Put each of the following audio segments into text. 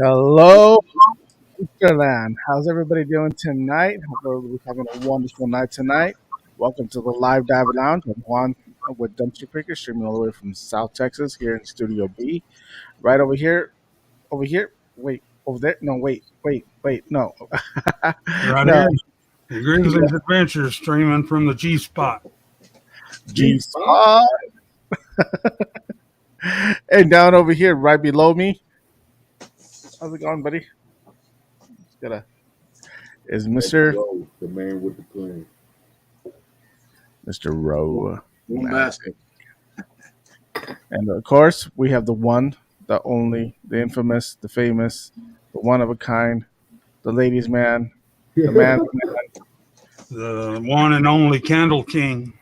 Hello, Land. How's everybody doing tonight? Hope everybody's having a wonderful night tonight. Welcome to the Live Dive Lounge. I'm Juan with Dumpster Picker, streaming all the way from South Texas here in Studio B. Right over here, wait, over there. No, wait, no. Right No, here, the Grizzly Adventures streaming from the G Spot. G Spot. And down over here, right below me. How's it going, buddy? Just gotta, is Mr. Rowe, the man with the plan. Mr. Rowe. One basket. And of course, we have the one, the only, the infamous, the famous, the one of a kind, the ladies' man, the man, The one and only Candle King.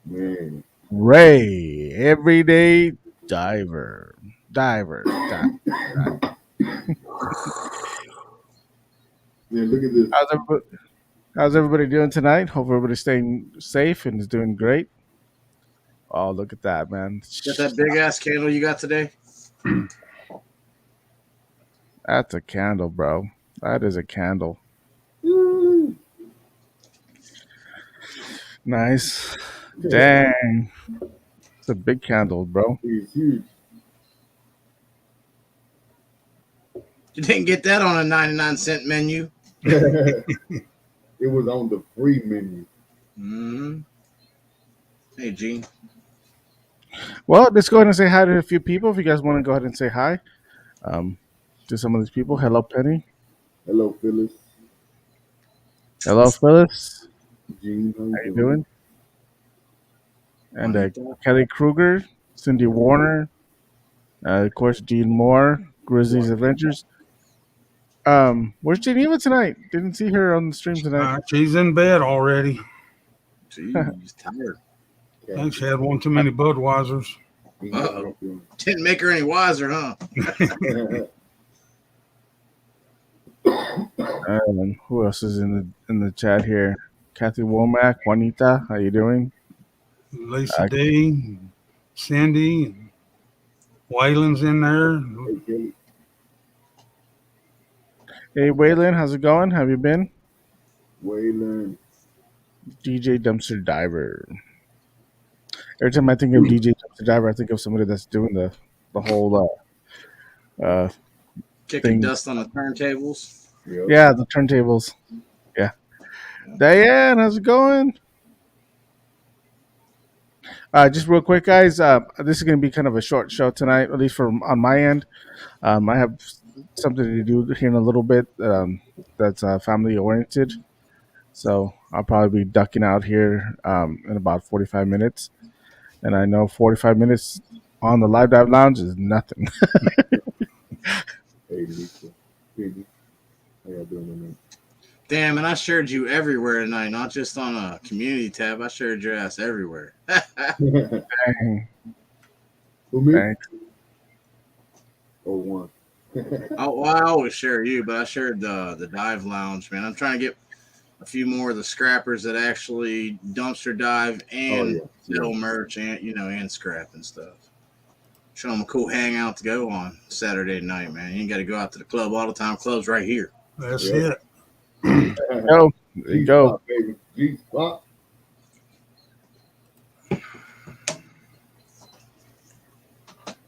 Man, Ray, everyday diver. Diver. man, look at this. How's everybody doing tonight? Hope everybody's staying safe and is doing great. Oh, look at that, man. Got that big ass candle you got today? That's a candle, bro. That is a candle. Woo. Nice. Dang. It's a big candle, bro. It's huge. You didn't get that on a 99-cent menu. It was on the free menu. Mm-hmm. Hey, Gene. Well, let's go ahead and say hi to a few people. If you guys want to go ahead and say hi to some of these people. Hello, Penny. Hello, Phyllis. Hello, Phyllis. Gene, How you doing? And Kelly Kruger, Cindy Warner, of course, Jean Moore, Grizzly's Adventures. Where's Geneva tonight? Didn't see her on the stream tonight. She's in bed already. Jeez, tired. I think she had one too many Budweisers. Uh-oh. Didn't make her any wiser, huh? Who else is in the chat here? Kathy Womack, Juanita, how you doing? Lisa D, Cindy, Waylon's in there. Okay. Hey, Waylon, how's it going? Have you been? Waylon. DJ Dumpster Diver. Every time I think of DJ Dumpster Diver, I think of somebody that's doing the whole Kicking thing. dust on the turntables. Yep. Yeah, the turntables. Yeah. Diane, how's it going? Just real quick, guys. This is going to be kind of a short show tonight, at least on my end. I have something to do here in a little bit that's family oriented. So I'll probably be ducking out here in about 45 minutes. And I know 45 minutes on the Live Dive Lounge is nothing. Hey, Lisa. Piggy. How y'all doing tonight? Damn, and I shared you everywhere tonight, not just on a community tab. I shared your ass everywhere. Dang. Who, me? Thanks. Oh, one. I always share you, but I shared the dive lounge, man. I'm trying to get a few more of the scrappers that actually dumpster dive and sell merch and and scrap and stuff. Show them a cool hangout to go on Saturday night, man. You ain't got to go out to the club all the time. Club's right here. That's Yeah. it. There you go. G-Spot, baby. G-Spot.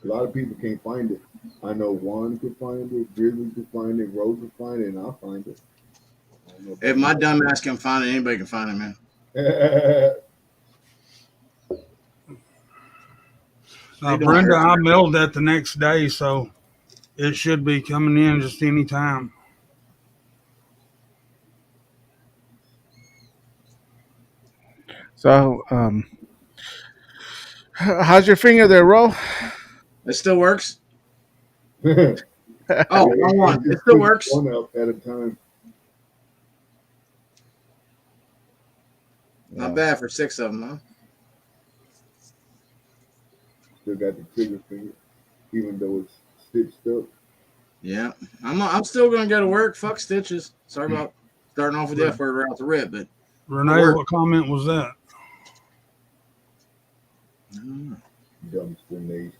A lot of people can't find it. I know Juan could find it, Grizzly could find it, Rose could find it, and I'll find it. I don't know about If my dumb ass can find it, anybody can find it, man. Brenda, I mailed that the next day, so it should be coming in just any time. So, how's your finger there, Ro? It still works. Oh, wrong one. It still works. One up at a time. Not bad for 6 of them, huh? Still got the trigger finger, even though it's stitched up. Yeah, I'm still gonna go to work. Fuck stitches. Sorry about starting off with the F word right off the rip, but Renee, what comment was that? Dumpster Nation.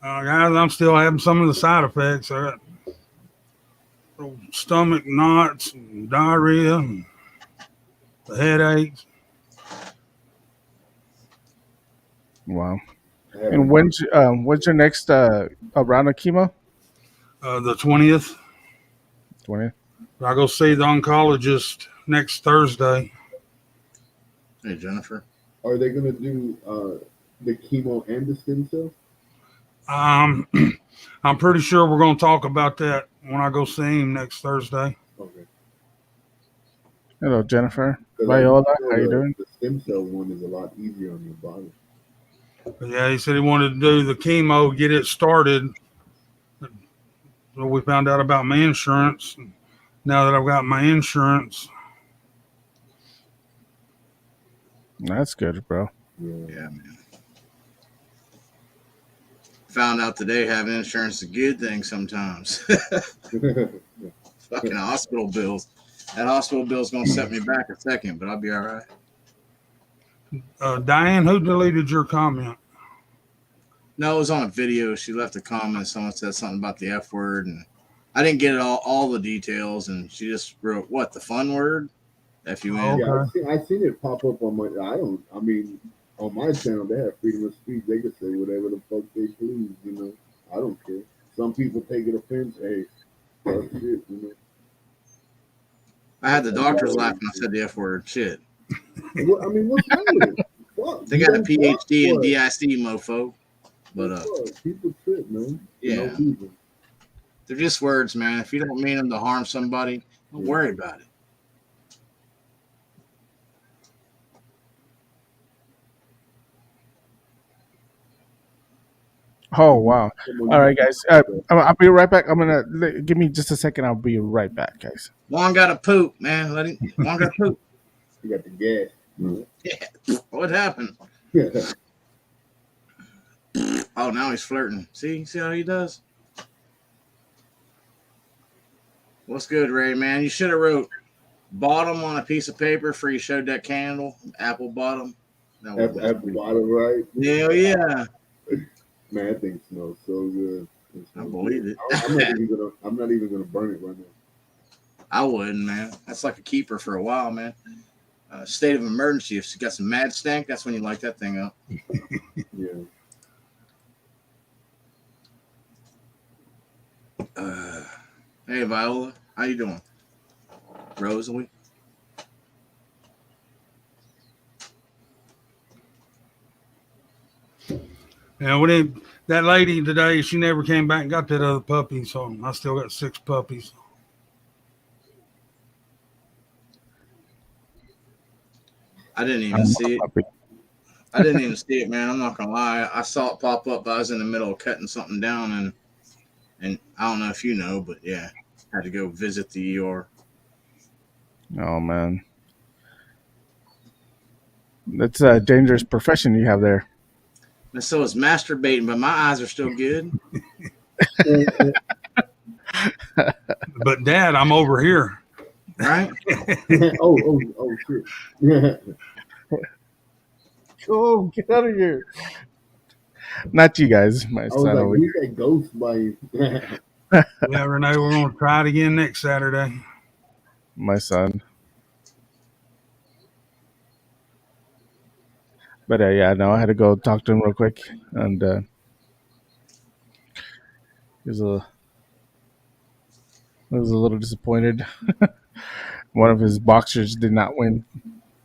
Guys, I'm still having some of the side effects. I got stomach knots, and diarrhea, and the headaches. Wow. I And haven't. when's your next round of chemo? The 20th, 20. I go see the oncologist next Thursday. Hey, Jennifer. Are they gonna do the chemo and the stem cell? Um, I'm pretty sure we're going to talk about that when I go see him next Thursday. Okay. Hello, Jennifer. Because I Viola, know how you doing? the stem cell one is a lot easier on your body. But yeah, he said he wanted to do the chemo, get it started. So we found out about my insurance. Now that I've got my insurance, That's good, bro. Yeah. Yeah, man. Found out today having insurance is a good thing sometimes. Fucking hospital bills. That hospital bill's gonna set me back a second, but I'll be all right. Diane, who deleted your comment? No, it was on a video. She left a comment. Someone said something about the F word, and I didn't get it all the details. And she just wrote, "What, the fun word? F-U-N." Yeah, Okay. I seen it pop up on my. I mean, on my channel they have freedom of speech. They can say whatever the fuck they please. You know, I don't care. Some people take it offense. Hey, that's shit. You know. I had the doctors laughing. I said the F word. Shit. What, I mean, what's wrong with it? Fuck. They You got a don't fuck, PhD in what? DIC, mofo. But Fuck. People trip, man. For no yeah, reason. they're just words, man. If you don't mean them to harm somebody, don't worry about it. Oh wow! Someone All got right, guys. I'll be right back. Give me just a second. I'll be right back, guys. Juan got to poop, man. Let him. Juan got to poop. you got the gas. Yeah. What happened? Oh, now he's flirting. See how he does. What's good, Ray? Man, you should have wrote bottom on a piece of paper before you showed that candle. Apple bottom. That would have been At the bottom right. hell yeah. Man, that thing smells so good. I believe it. I'm not even gonna burn it right now. I wouldn't, man. That's like a keeper for a while, man. State of emergency. If you got some mad stank, that's when you light that thing up. Yeah. Hey, Viola, how you doing? Rosalie? Yeah, we didn't. That lady today, she never came back and got that other puppy, so I still got 6 puppies. I didn't even see it. I didn't even see it, man. I'm not gonna lie. I saw it pop up. I was in the middle of cutting something down, and I don't know if you know, but yeah, had to go visit the ER. Oh man, that's a dangerous profession you have there. And so it's masturbating, but my eyes are still good. But Dad, I'm over here. Right? oh shit. Oh, get out of here! Not you guys, my I was son. like, Over who's that ghost by you? Yeah, Renee, we're gonna try it again next Saturday. my son. But yeah, no, I had to go talk to him real quick, and he was a little disappointed. One of his boxers did not win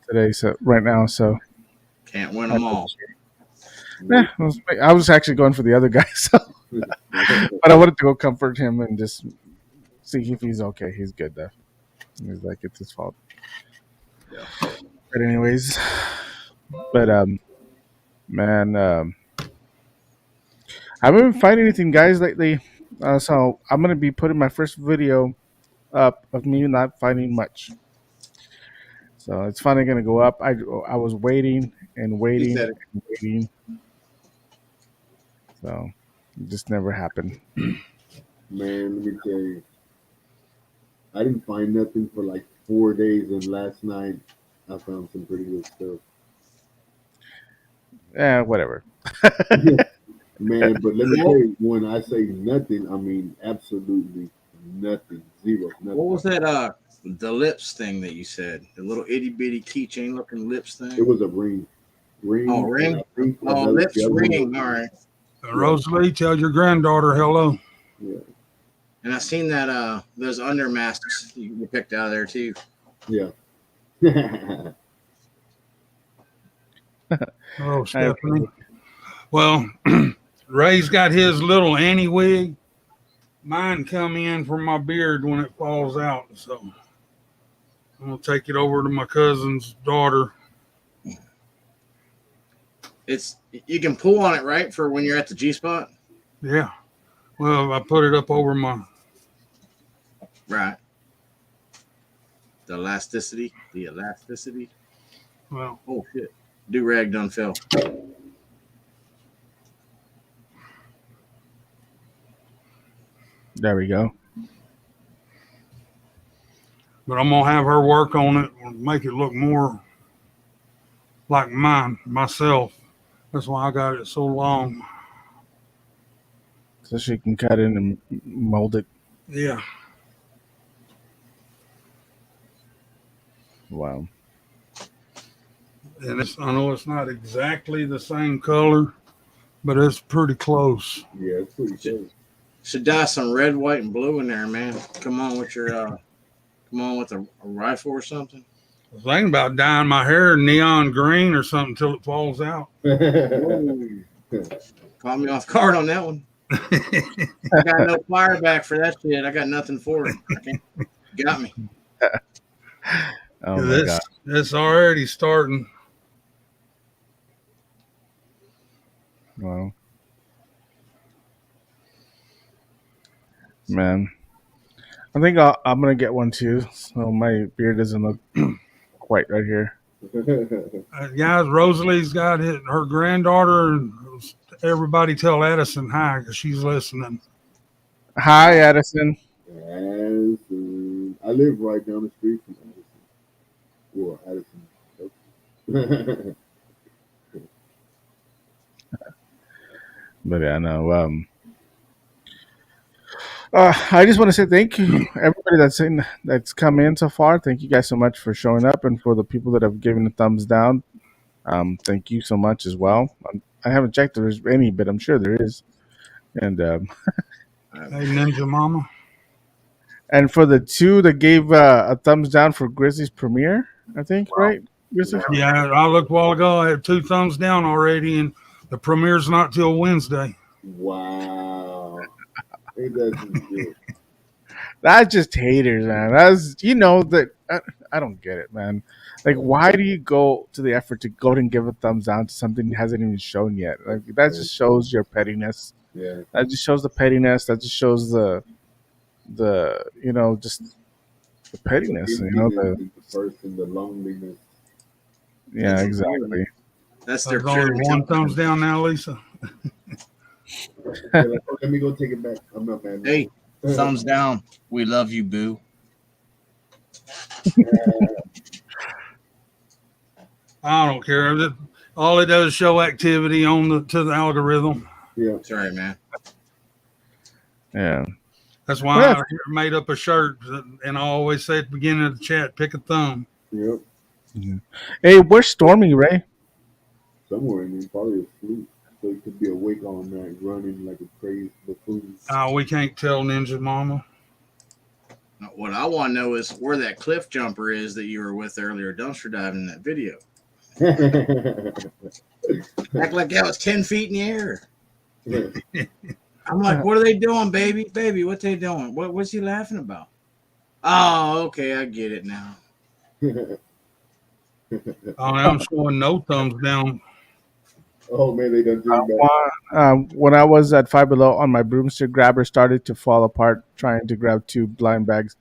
today, so right now, so Can't win them all. yeah, I was actually going for the other guy, so but I wanted to go comfort him and just see if he's okay. He's good though. He's like it's his fault. Yeah. But anyways, but man, I haven't been finding anything, guys, lately. So I'm gonna be putting my first video up of me not finding much. So it's finally gonna go up. I was waiting and He waiting said it. and waiting. So it just never happened. Man, let me tell you. I didn't find nothing for like 4 days, and last night I found some pretty good stuff. Yeah, whatever. Man, but let me tell What, you, when I say nothing, I mean absolutely nothing, zero, what nothing. was that? The lips thing that you said, the little itty bitty keychain looking lips It thing. was a ring, Oh, and I ring. think Oh, another the lips other one was ring. All right. yeah, Rosalie, tell your granddaughter hello. yeah, And I seen that those under masks you picked out of there too. yeah. Oh, I, Stephanie. Well, Ray's got his little Annie wig. Mine come in from my beard when it falls out, so I'm gonna take it over to my cousin's daughter. It's you can pull on it right for when you're at the G spot. Yeah. Well, I put it up over my. Right. The elasticity. The elasticity. Well, Oh shit. Do rag done fell. there we go. but I'm gonna have her work on it and make it look more like mine myself. That's why I got it so long. So she can cut in and mold it. Yeah. Wow. And I know it's not exactly the same color, but it's pretty close. Yeah, it's pretty close. Should dye some red, white, and blue in there, man. Come on with your come on with a rifle or something. I was thinking about dyeing my hair neon green or something until it falls out. Whoa. Caught me off guard on that one. I got no fire back for that shit. I got nothing for it. I can't, got me. Oh my god. It's already starting. Wow. Man. I think I'm gonna get one too, so my beard doesn't look quite right here. Guys, Rosalie's got her granddaughter, and everybody tell Addison hi because she's listening. Hi, Addison. Addison. I live right down the street from Addison. Well, Addison. But yeah, no. I just want to say thank you, everybody that's come in so far. Thank you guys so much for showing up, and for the people that have given a thumbs down. Thank you so much as well. I haven't checked if there's any, but I'm sure there is. And Hey, Ninja Mama. and for the two that gave a thumbs down for Grizzly's premiere, I think, right? Grizzly? Yeah, I looked a while ago. I had 2 thumbs down already, and the premiere's not till Wednesday. Wow. Ain't that some shit? That's just haters, man. That's that I don't get it, man. Like, why do you go to the effort to go and give a thumbs down to something that hasn't even shown yet? Like, that just shows your pettiness. Yeah. That just shows the pettiness. That just shows the just the pettiness. Emptiness is the first and the loneliness. Yeah, exactly. That's their There's only pure one thumbs down now, Lisa. They're like, oh, let me go take it back. I'm not mad. Hey, thumbs down. We love you, boo. I don't care. All it does is show activity to the algorithm. Yeah. Sorry, man. Yeah. That's why I made up a shirt, and I always say at the beginning of the chat, pick a thumb. Yep. Hey, where's Stormy, Ray? Somewhere in there, probably asleep. So he could be awake all night, running like a crazy buffoon. We can't tell Ninja Mama. What I want to know is where that cliff jumper is that you were with earlier, dumpster diving in that video. Act like that was 10 feet in the air. I'm like, what are they doing, baby? Baby, what they doing? What's he laughing about? Oh, okay, I get it now. I'm showing no thumbs down. Oh man, they done do that. When I was at Five Below on my broomstick grabber started to fall apart trying to grab 2 blind bags.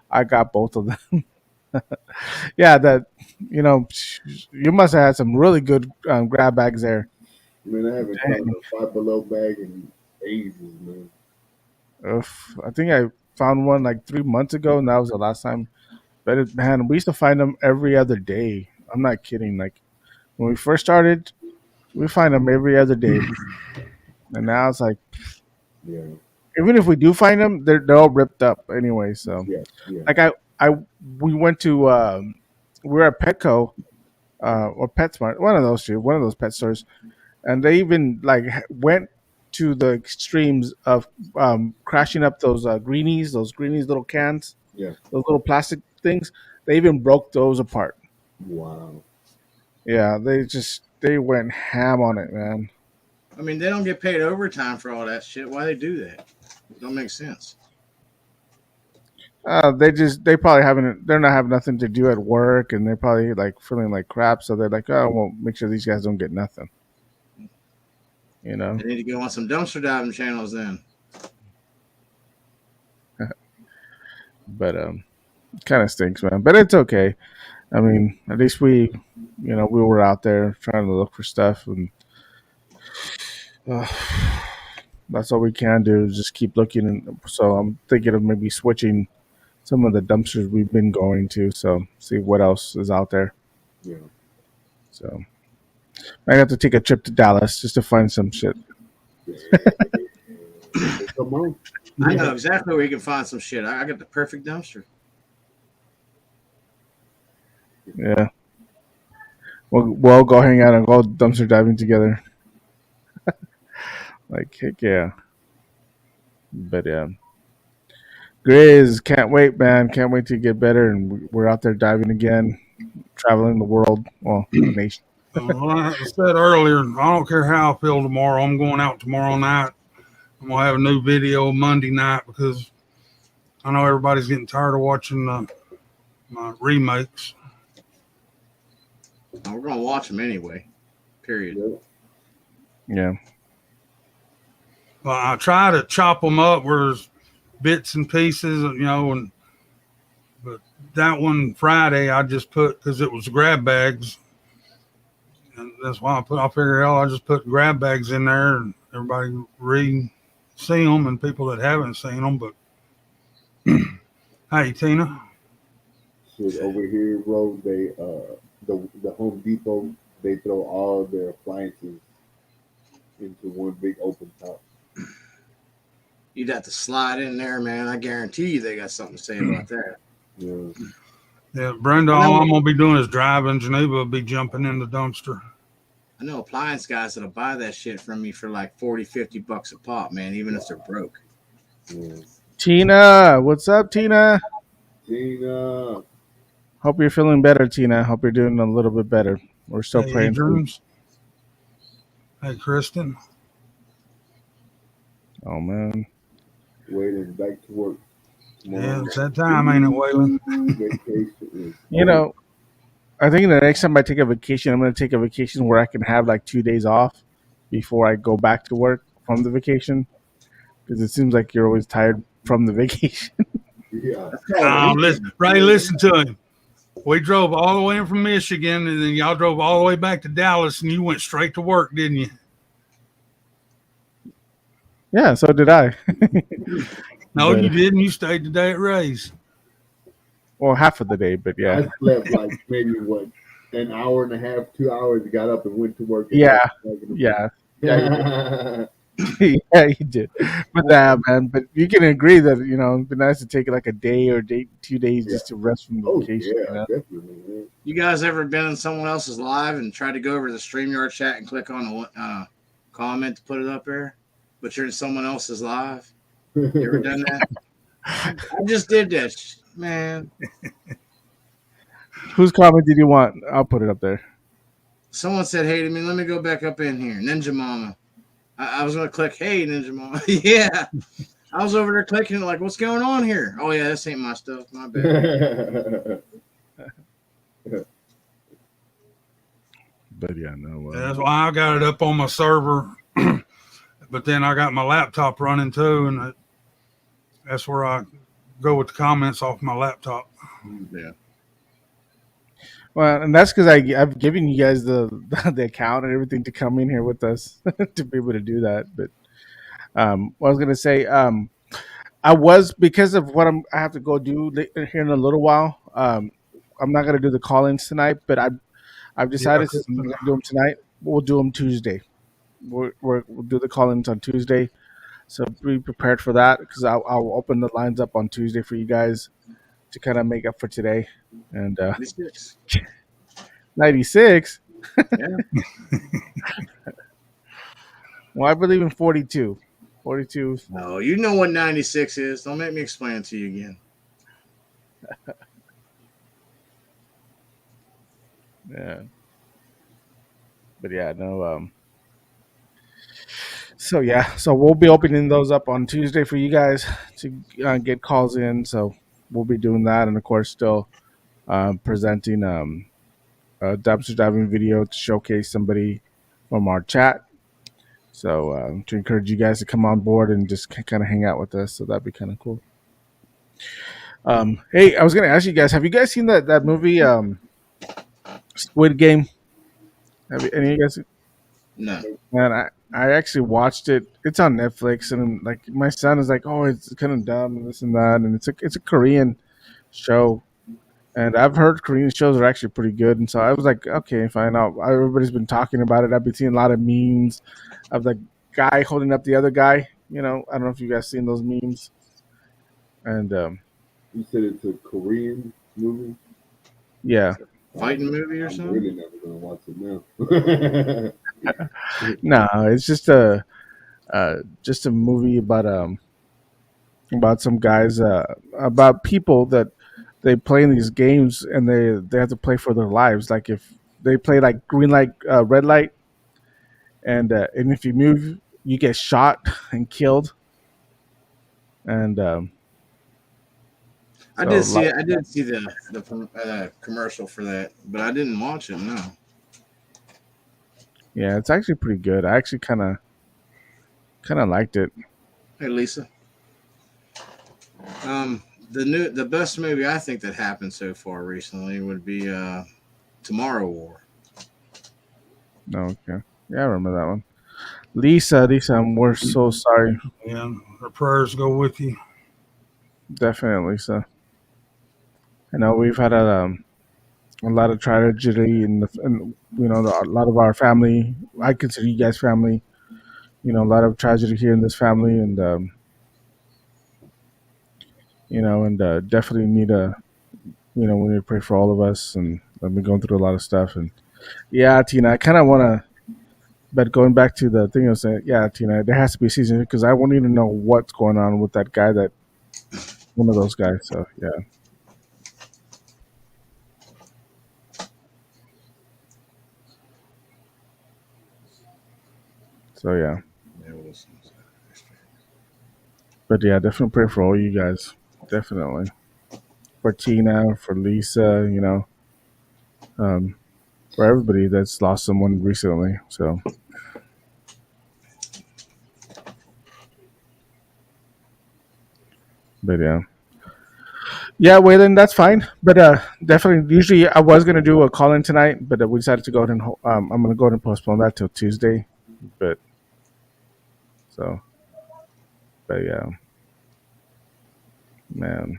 I got both of them. Yeah, you must have had some really good grab bags there. Man, I haven't found a Five Below bag in ages, man. I think I found one like 3 months ago, and that was the last time. But man, we used to find them every other day. I'm not kidding. Like when we first started, we find them every other day. And now it's like, Yeah. even if we do find them, they're all ripped up anyway. So, Yeah. Yeah. like I we went to we were at Petco or PetSmart, one of those pet stores, and they even like went to the extremes of crashing up those greenies little cans, Yeah. those little plastic things. They even broke those apart. Wow. Yeah, they went ham on it, man. I mean, they don't get paid overtime for all that shit. Why they do that? It don't make sense. They probably haven't they're not having nothing to do at work, and they're probably like feeling like crap, so they're like, oh, well, make sure these guys don't get nothing, you know. They need to go on some dumpster diving channels then. But kind of stinks, man. But it's okay. I mean, at least we were out there trying to look for stuff, and uh, that's all we can do is just keep looking. And so I'm thinking of maybe switching some of the dumpsters we've been going to, so see what else is out there. Yeah. So I have to take a trip to Dallas just to find some shit. Come on. I know exactly where you can find some shit. I got the perfect dumpster. Yeah, we'll go hang out and go dumpster diving together. Like heck yeah. But yeah, Grizz, can't wait, man. Can't wait to get better, and we're out there diving again, traveling the world, well, the nation. Like I said earlier, I don't care how I feel tomorrow. I'm going out tomorrow night. I'm gonna have a new video Monday night because I know everybody's getting tired of watching my remakes. We're gonna watch them anyway. Period. Yeah. Well, I try to chop them up where there's bits and pieces, but that one Friday I just put because it was grab bags, and that's why I figured out I just put grab bags in there and everybody see them and people that haven't seen them. But hey, Tina. Shit, over here, bro, they the Home Depot, they throw all their appliances into one big open top. You'd have to slide in there, man. I guarantee you they got something to say about that. Yeah. Yeah, Brenda, all I'm gonna be doing is driving. Geneva will be jumping in the dumpster. I know appliance guys that'll buy that shit from me for like $40-$50 a pop, man, even if they're broke. Yeah. Tina, what's up, Tina? Tina. Hope you're feeling better, Tina. Hope you're doing a little bit better. We're still Hey, praying for you. Dreams. Hey, Kristen. Oh man. Waiting back to work. Yeah, it's that time, ain't it, Waylon? Vacation. You know, I think the next time I take a vacation, I'm going to take a vacation where I can have like 2 days off before I go back to work from the vacation, because it seems like you're always tired from the vacation. Yeah. Listen to him. We drove all the way in from Michigan, and then y'all drove all the way back to Dallas, and you went straight to work, didn't you? Yeah, so did I. No, But- you didn't. You stayed today at Ray's. Well, half of the day, but I yeah. slept like maybe an hour and a half, 2 hours, got up and went to work. Yeah. Yeah. Yeah. Yeah, you did. But man, but you can agree that, it'd be nice to take like a day or 2 days just to rest from the Oh, vacation. yeah, definitely. Man. You guys ever been in someone else's live and tried to go over to the StreamYard chat and click on a comment to put it up there, but you're in someone else's live? You ever done that? I just did that, man. Whose comment did you want? I'll put it up there. Someone said, hey to me, let me go back up in here. Ninja Mama. I was going to click, hey, Ninja Mama. Yeah. I was over there clicking, like, what's going on here? Oh, yeah, this ain't my stuff. My bad. But yeah, no. That's why I got it up on my server. But then I got my laptop running too, and that's where I go with the comments off my laptop. Yeah. Well, and that's because I've given you guys the account and everything to come in here with us to be able to do that. But what I was gonna say, I was, because of what I have to go do here in a little while. I'm not gonna do the call-ins tonight, but I've decided since I'm not gonna do them tonight, we'll do them Tuesday. we'll do the call-ins on Tuesday. So be prepared for that because I'll open the lines up on Tuesday for you guys to kind of make up for today. And 96. 96. Yeah. Well, I believe in 42. 42. No, you know what 96 is. Don't make me explain it to you again. Yeah. But yeah, no. So yeah, so we'll be opening those up on Tuesday for you guys to get calls in. So we'll be doing that, and of course, still presenting a dumpster diving video to showcase somebody from our chat. So to encourage you guys to come on board and just kind of hang out with us. So that'd be kind of cool. Hey, I was gonna ask you guys: have you guys seen that movie Squid Game? Have any of you guys? No. Man, I actually watched it. It's on Netflix, and like my son is like, "Oh, it's kind of dumb and this and that," and it's a Korean show, and I've heard Korean shows are actually pretty good, and so I was like, "Okay, fine." Everybody's been talking about it. I've been seeing a lot of memes of the guy holding up the other guy. I don't know if you guys seen those memes, and You said it's a Korean movie. yeah, Fighting movie or I'm something? really never gonna watch it now. no, it's just a movie about some guys about people that they play in these games and they have to play for their lives. Like if they play like green light, red light, and if you move, you get shot and killed. And I so did see it. I did see the commercial for that, but I didn't watch it. No. yeah, it's actually pretty good. I actually kind of liked it. Hey, Lisa. The best movie I think that happened so far recently would be Tomorrow War. No, okay, yeah, I remember that one. Lisa, we're so sorry. Yeah, our prayers go with you. Definitely, Lisa. I know we've had a lot of tragedy in a lot of our family. I consider you guys family. A lot of tragedy here in this family, and definitely need a we need to pray for all of us, and I've been going through a lot of stuff, and yeah, Tina, I kind of want to. But going back to the thing I was saying, yeah, Tina, there has to be a season because I won't even know what's going on with that guy, that one of those guys. So yeah, so yeah, but yeah, definitely pray for all you guys, definitely for Tina, for Lisa, um, for everybody that's lost someone recently. So, but yeah, Waylon, that's fine. But definitely, usually I was gonna do a call in tonight, but we decided to go ahead and I'm gonna go ahead and postpone that till Tuesday. But so, but yeah, man.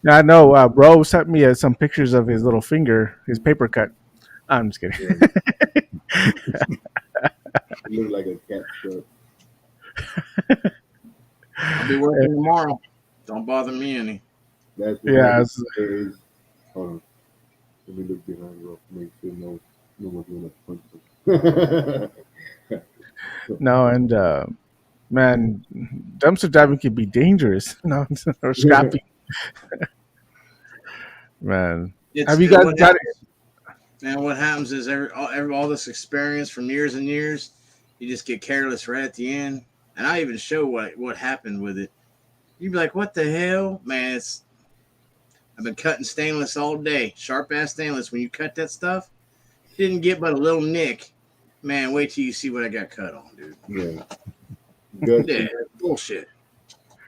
Yeah, I know. Bro sent me some pictures of his little finger, his paper cut. I'm just kidding. Yeah, it looked like a cat stuff. I'll be working tomorrow. Don't bother me any. That's what Yeah, is. Hold on. Let me look behind real make sure no one's gonna punch him. no, and man, dumpster diving can be dangerous. No, or scrappy, man. It's Have you guys what got it? happens, man. What happens is all this experience from years and years, you just get careless right at the end. And I even show what happened with it. You'd be like, "What the hell, man?" I've been cutting stainless all day, sharp ass stainless. When you cut that stuff, didn't get but a little nick. Man, wait till you see what I got cut on, dude. Yeah. Good. Yeah, bullshit.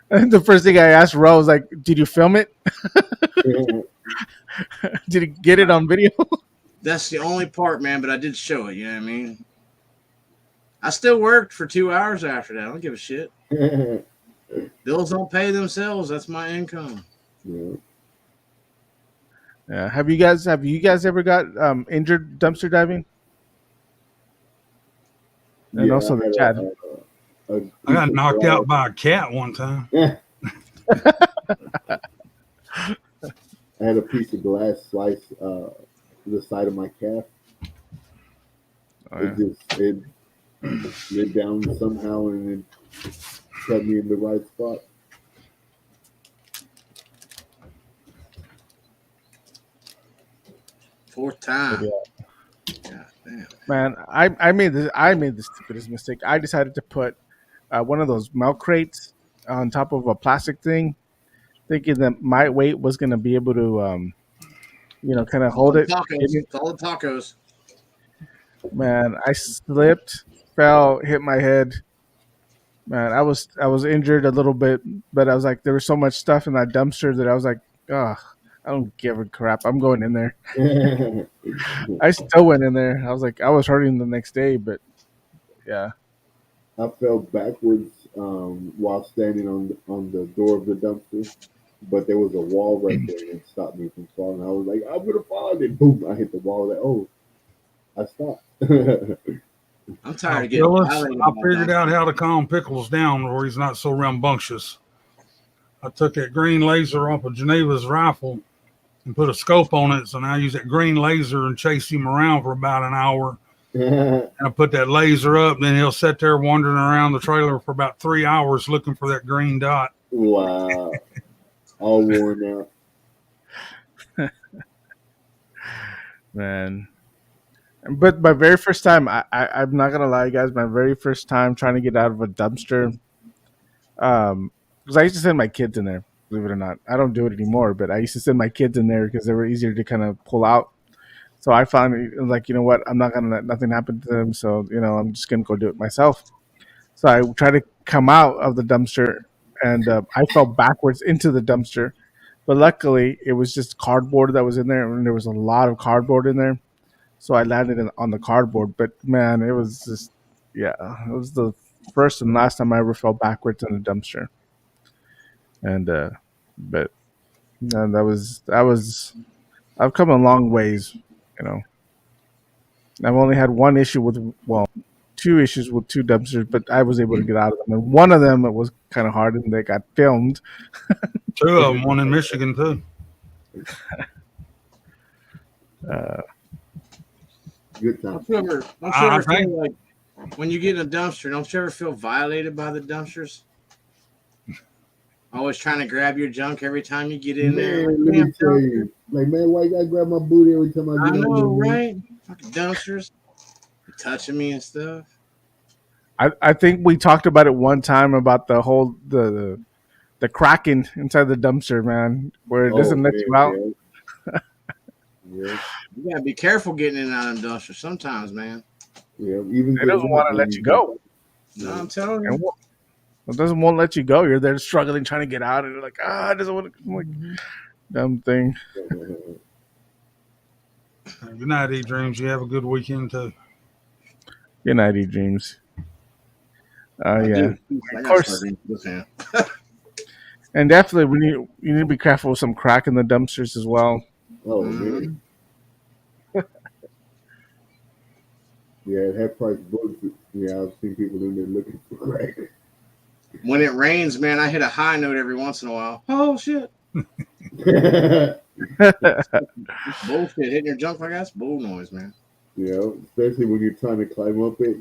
The first thing I asked Ro was like, "Did you film it? Did you get it on video?" That's the only part, man. But I did show it. You know what I mean? I still worked for 2 hours after that. I don't give a shit. Bills don't pay themselves. That's my income. Yeah. Yeah. Have you guys ever got injured dumpster diving? and Yeah, also the Chad. a I piece got of knocked glass. out by a cat one time. I had a piece of glass slice to the side of my calf. Oh, It yeah. just it slid down somehow and it cut me in the right spot. Fourth But time. yeah, Yeah, damn. man, I made the stupidest mistake. I decided to put one of those milk crates on top of a plastic thing, thinking that my weight was gonna be able to kind of All hold the it. tacos. It's all the tacos. Man, I slipped, fell, hit my head. Man, I was injured a little bit, but I was like, there was so much stuff in that dumpster that I was like, oh, I don't give a crap. I'm going in there. I I still went in there. I was like, I was hurting the next day, but yeah. fell backwards while standing on the door of the dumpster, but there was a wall right there and it stopped me from falling. I was like, I'm gonna fall, and then boom, I hit the wall. Like, oh, I stopped. I'm Now, tired of getting Phyllis, violated I by figured out dumpsters. how to calm Pickles down where he's not so rambunctious. I took that green laser off of Geneva's rifle and put a scope on it. So now I use that green laser and chase him around for about an hour. And I put that laser up, then he'll sit there wandering around the trailer for about 3 hours looking for that green dot. Wow, all worn out. Man. But my very first time, I'm not gonna lie, guys. My very first time trying to get out of a dumpster, because I used to send my kids in there. Believe it or not, I don't do it anymore. But I used to send my kids in there because they were easier to kind of pull out. So I finally was like, you know what? I'm not gonna let nothing happen to them. So I'm just gonna go do it myself. So I tried to come out of the dumpster, and I fell backwards into the dumpster. But luckily, it was just cardboard that was in there, and there was a lot of cardboard in there. So I landed on the cardboard. But man, it was just yeah, it was the first and last time I ever fell backwards in a dumpster. And but that was I've come a long ways. You know, I've only had one issue with two issues with two dumpsters, but I was able to get out of them. And one of them it was kind of hard, and they got filmed. Two of them, one in Michigan too. Uh, Good time. Don't you I ever think feel like when you get in a dumpster, don't you ever feel violated by the dumpsters? Always trying to grab your junk every time you get in there. Like, Man, let damn me tell dumpster. you, like, man, why you gotta grab my booty every time I I get on know, there, man? right? Fucking dumpsters. You touching me and stuff. I think we talked about it one time about the cracking inside the dumpster, man, where it Oh doesn't let you man, out. yeah, yeah, You gotta be careful getting in and out of them dumpsters sometimes, man. yeah. Even It getting doesn't out want to when let you you jump go, out. No, Yeah. I'm telling and you. it doesn't won't let you go. You're there struggling, trying to get out, and you're like, it doesn't want to. I'm like, dumb thing. good night, E Dreams. You have a good weekend too. Good night, E dreams. I Yeah, do. I of gotta start course, reading this hand. and definitely you need to be careful with some crack in the dumpsters as well. Oh man, Mm-hmm. yeah. At half price books. Yeah, I've seen people in there looking for crack. When it rains, man, I hit a high note every once in a while. Oh shit! It's bullshit. Hitting your junk like that's bull noise, man. You know, especially when you're trying to climb up it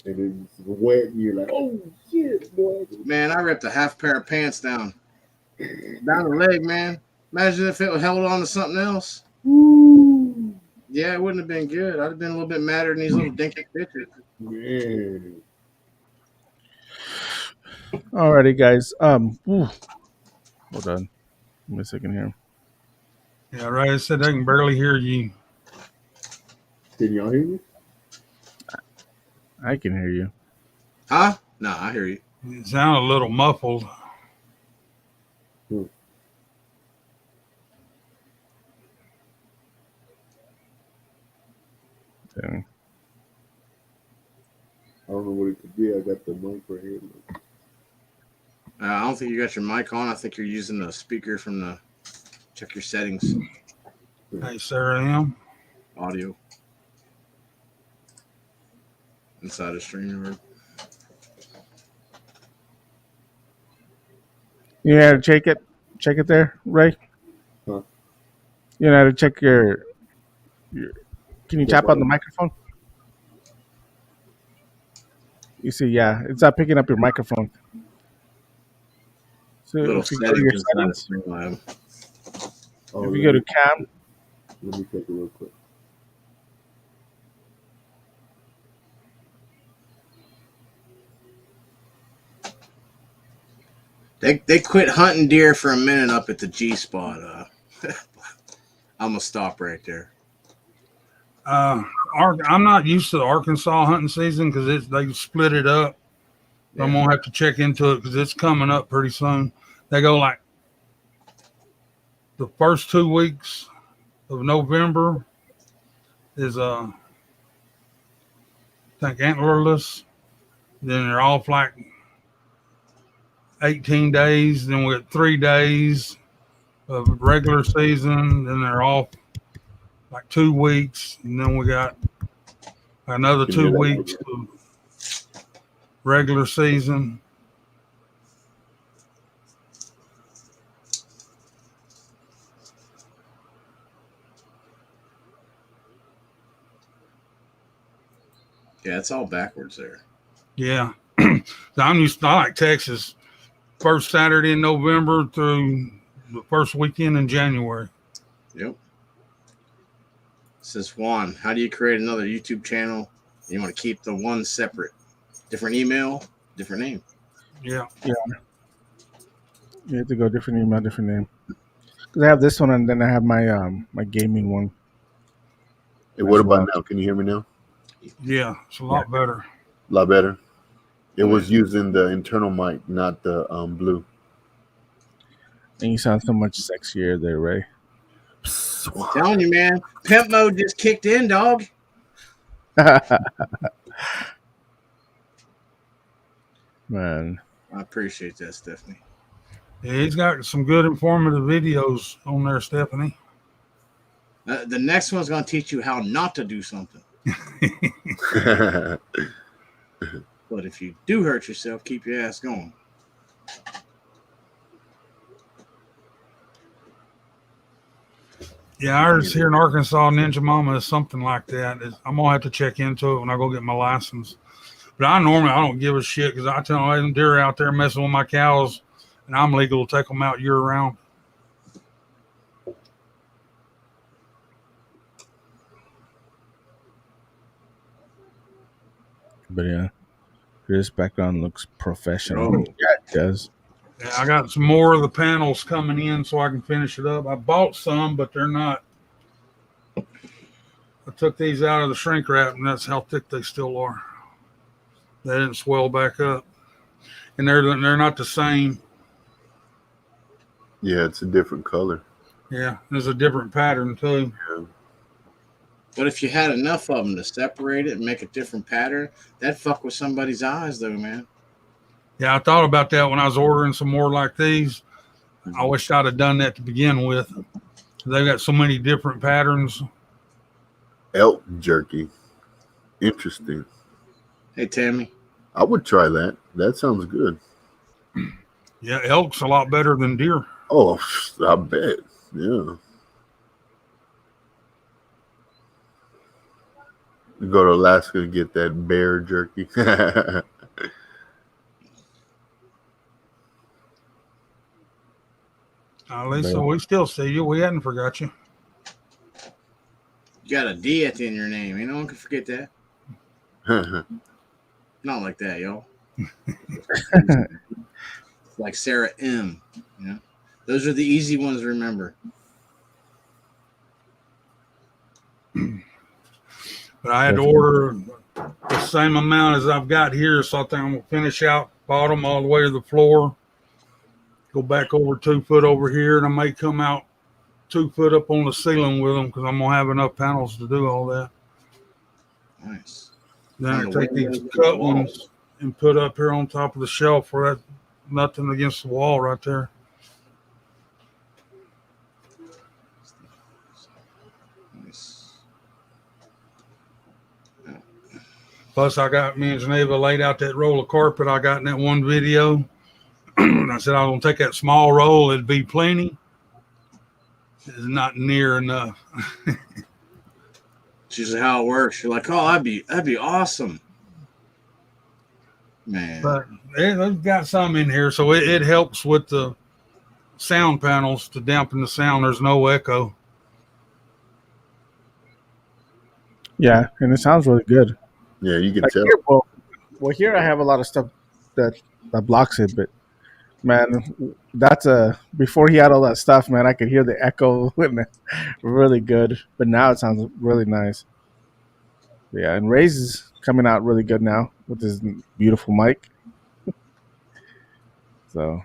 and it's wet and you're like, oh shit, boy. Man, I ripped a half pair of pants down the leg, man. Imagine if it was held on to something else. Woo. Yeah, it wouldn't have been good. I'd have been a little bit madder than these little dinky bitches. Man. Alrighty, guys. Hold on, give me a second here. Yeah, right. I said I can barely hear you. Can y'all hear me? I can hear you. Huh? No, I hear you. You sound a little muffled. Hmm. Okay. I don't know what it could be. I got the mic right here. I don't think you got your mic on. I think you're using the speaker from the. Check your settings. Hey, Sarah M. Audio. inside the StreamYard. You know how to check it? Check it there, Ray? Huh? You know how to check your can you The tap on the button. microphone? You see, yeah, it's not picking up your microphone. So Little if you go to your settings inside the settings, StreamYard. Oh, if you go to cam, let me take it real quick. They quit hunting deer for a minute up at the G spot. I'm gonna stop right there. I'm not used to the Arkansas hunting season because they split it up. I'm gonna have to check into it because it's coming up pretty soon. They go like the first 2 weeks of November is I think antlerless. Then they're off like 18 days. Then we got 3 days of regular season. Then they're off like 2 weeks, and then we got another Can you two hear that? weeks of regular season. Yeah, it's all backwards there. Yeah. I like Texas. First Saturday in November through the first weekend in January. Yep. Says Juan, how do you create another YouTube channel? You want to keep the one separate. Different email, different name. Yeah. yeah, you have to go different email, different name. Because I have this one and then I have my gaming one. Hey, what about now? Can you hear me now? Yeah. It's a lot better. A lot better. It was using the internal mic, not the blue. And you sound so much sexier there, Ray. I'm telling you, man. Pimp mode just kicked in, dog. Man. I appreciate that, Stephanie. Yeah, he's got some good informative videos on there, Stephanie. The next one's going to teach you how not to do something. But if you do hurt yourself, keep your ass going. Yeah, ours here in Arkansas, Ninja Mama is something like that. I'm going to have to check into it when I go get my license. But I don't give a shit because I tell them deer out there messing with my cows, and I'm legal to take them out year round. But yeah, this background looks professional. Oh. Yeah, it does. Yeah, I got some more of the panels coming in so I can finish it up. I bought some, but they're not. I took these out of the shrink wrap, and that's how thick they still are. They didn't swell back up, and they're not the same. Yeah, it's a different color. Yeah, there's a different pattern too. Yeah. But if you had enough of them to separate it and make a different pattern, that'd fuck with somebody's eyes, though, man. Yeah, I thought about that when I was ordering some more like these. I wish I'd have done that to begin with. They've got so many different patterns. Elk jerky. Interesting. Hey, Tammy. I would try that. That sounds good. Yeah, elk's a lot better than deer. Oh, I bet. Yeah. Go to Alaska and get that bear jerky. Lisa, we still see you. We hadn't forgot you. You got a D at the end of your name. Ain't no one can forget that. Not like that, y'all. Like Sarah M. You know? Those are the easy ones to remember. But I had to order the same amount as I've got here, so I think I'm going to finish out bottom all the way to the floor, go back over 2 foot over here, and I may come out 2 foot up on the ceiling with them because I'm going to have enough panels to do all that. Nice. Then I take these cut ones and put up here on top of the shelf where that's nothing against the wall right there. Nice. Plus, I got me and Geneva laid out that roll of carpet I got in that one video. And I said I was gonna take that small roll; it'd be plenty. It's not near enough. It's usually how it works. You're like, oh, that'd be awesome, man. But they've got some in here, so it helps with the sound panels to dampen the sound. There's no echo. Yeah, and it sounds really good. Yeah, you can Like tell. here, well, here I have a lot of stuff that blocks it, but man, that's before he had all that stuff, man, I could hear the echo and really good. But now it sounds really nice. Yeah, and Ray's is coming out really good now with his beautiful mic. So,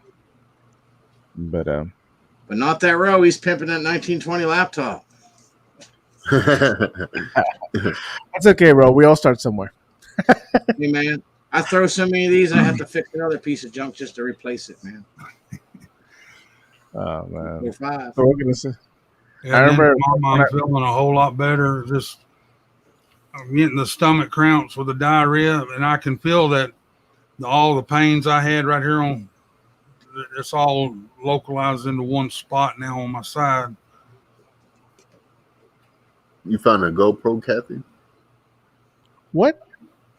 but not that row. He's pimping that 1920 laptop. that's okay, bro. We all start somewhere. Hey, man, I throw so many of these, I have to fix another piece of junk just to replace it, man. Oh man, 5. so we're gonna say. Yeah, I remember I'm feeling a whole lot better. Just I'm getting the stomach cramps with the diarrhea, and I can feel that all the pains I had right here on, it's all localized into one spot now on my side. You found a GoPro, Kathy? What?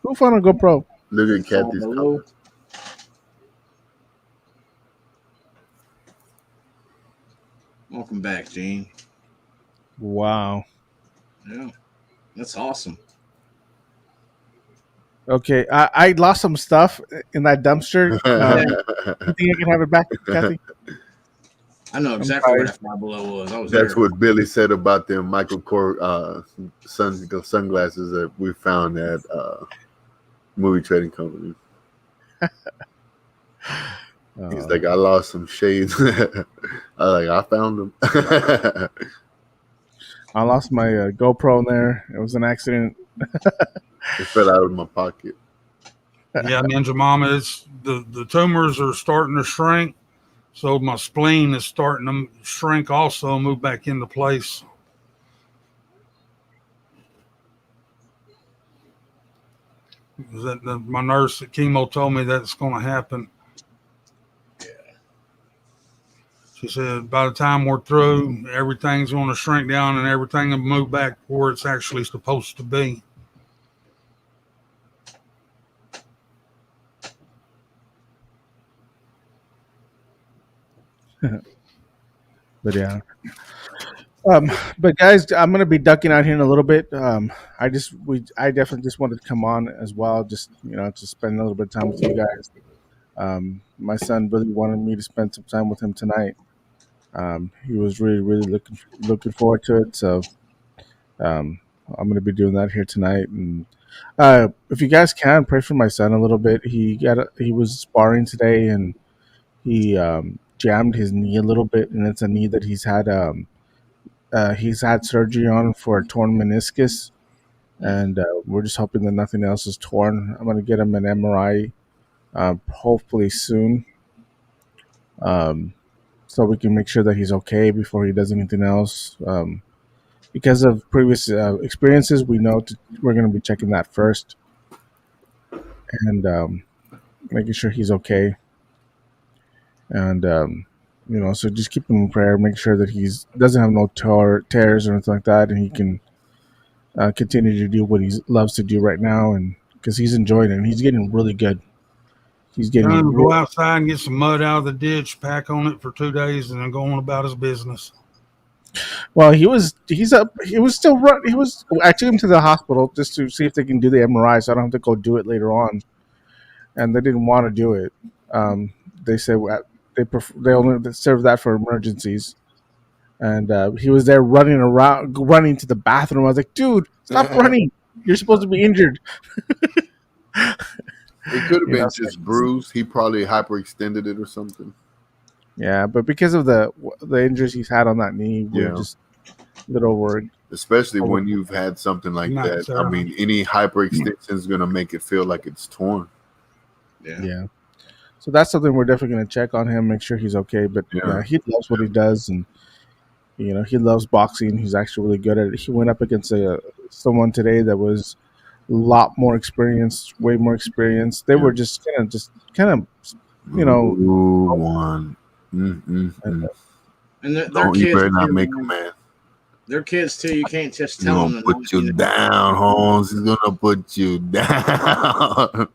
Who found a GoPro? Look at Kathy's color. Welcome back, Gene. Wow. Yeah, that's awesome. Okay, I lost some stuff in that dumpster. You think I can have it back, Kathy? I know exactly where that Five Below was. That's what Billy said about them Michael Kors sunglasses that we found at movie trading company. He's like, I lost some shades. I found them. I lost my GoPro in there. It was an accident. It fell out of my pocket. Yeah, Ninja Mama, it's the tumors are starting to shrink, so my spleen is starting to shrink also, move back into place. My nurse at chemo told me that's going to happen. She said by the time we're through, everything's going to shrink down and everything will move back where it's actually supposed to be. But yeah. But guys, I'm gonna be ducking out here in a little bit. I definitely just wanted to come on as well, just to spend a little bit of time with you guys. My son really wanted me to spend some time with him tonight. He was really looking forward to it. So I'm gonna be doing that here tonight. And if you guys can pray for my son a little bit, he was sparring today and he jammed his knee a little bit, and it's a knee that he's had surgery on for a torn meniscus, and we're just hoping that nothing else is torn. I'm gonna get him an MRI, hopefully soon, so we can make sure that he's okay before he does anything else. Because of previous experiences, we know we're gonna be checking that first, and making sure he's okay. And so just keep him in prayer. Make sure that he doesn't have no tears or anything like that, and he can continue to do what he loves to do right now. And because he's enjoying it, and he's getting really good. He's getting go outside and get some mud out of the ditch, pack on it for 2 days, and then go on about his business. Well, he was still running. I took him to the hospital just to see if they can do the MRI, so I don't have to go do it later on. And they didn't want to do it. They said they only serve that for emergencies. And he was there running to the bathroom. I was like, dude, stop running. You're supposed to be injured. It could have been just bruised. He probably hyperextended it or something. Yeah, but because of the injuries he's had on that knee, we're just a little worried. Especially when you've had something like that. I mean, any hyperextension is going to make it feel like it's torn. Yeah. So that's something we're definitely going to check on him, make sure he's okay. But he loves what he does, and he loves boxing. He's actually really good at it. He went up against someone today that was lot more experience, way more experience. They were just kind of, you know, Ooh, one. uh, And they're Don't, you kids better not too, make a man. man. They're kids too. You can't just He's tell gonna them to put not, you down, Holmes. He's gonna put you down.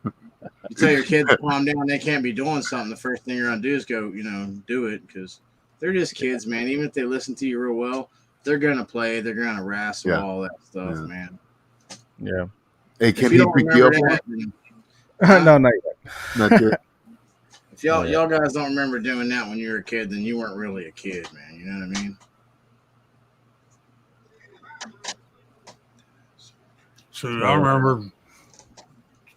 you tell your kid to calm down. They can't be doing something. The first thing you're gonna do is go, do it because they're just kids, man. Even if they listen to you real well, they're gonna play. They're gonna wrestle, Yeah. all that stuff, Yeah. man. yeah. Hey, If can you he don't pick you remember up? that, then, No, not yet. Not yet. if y'all Yeah. y'all guys don't remember doing that when you were a kid, then you weren't really a kid, man. You know what I mean? So I remember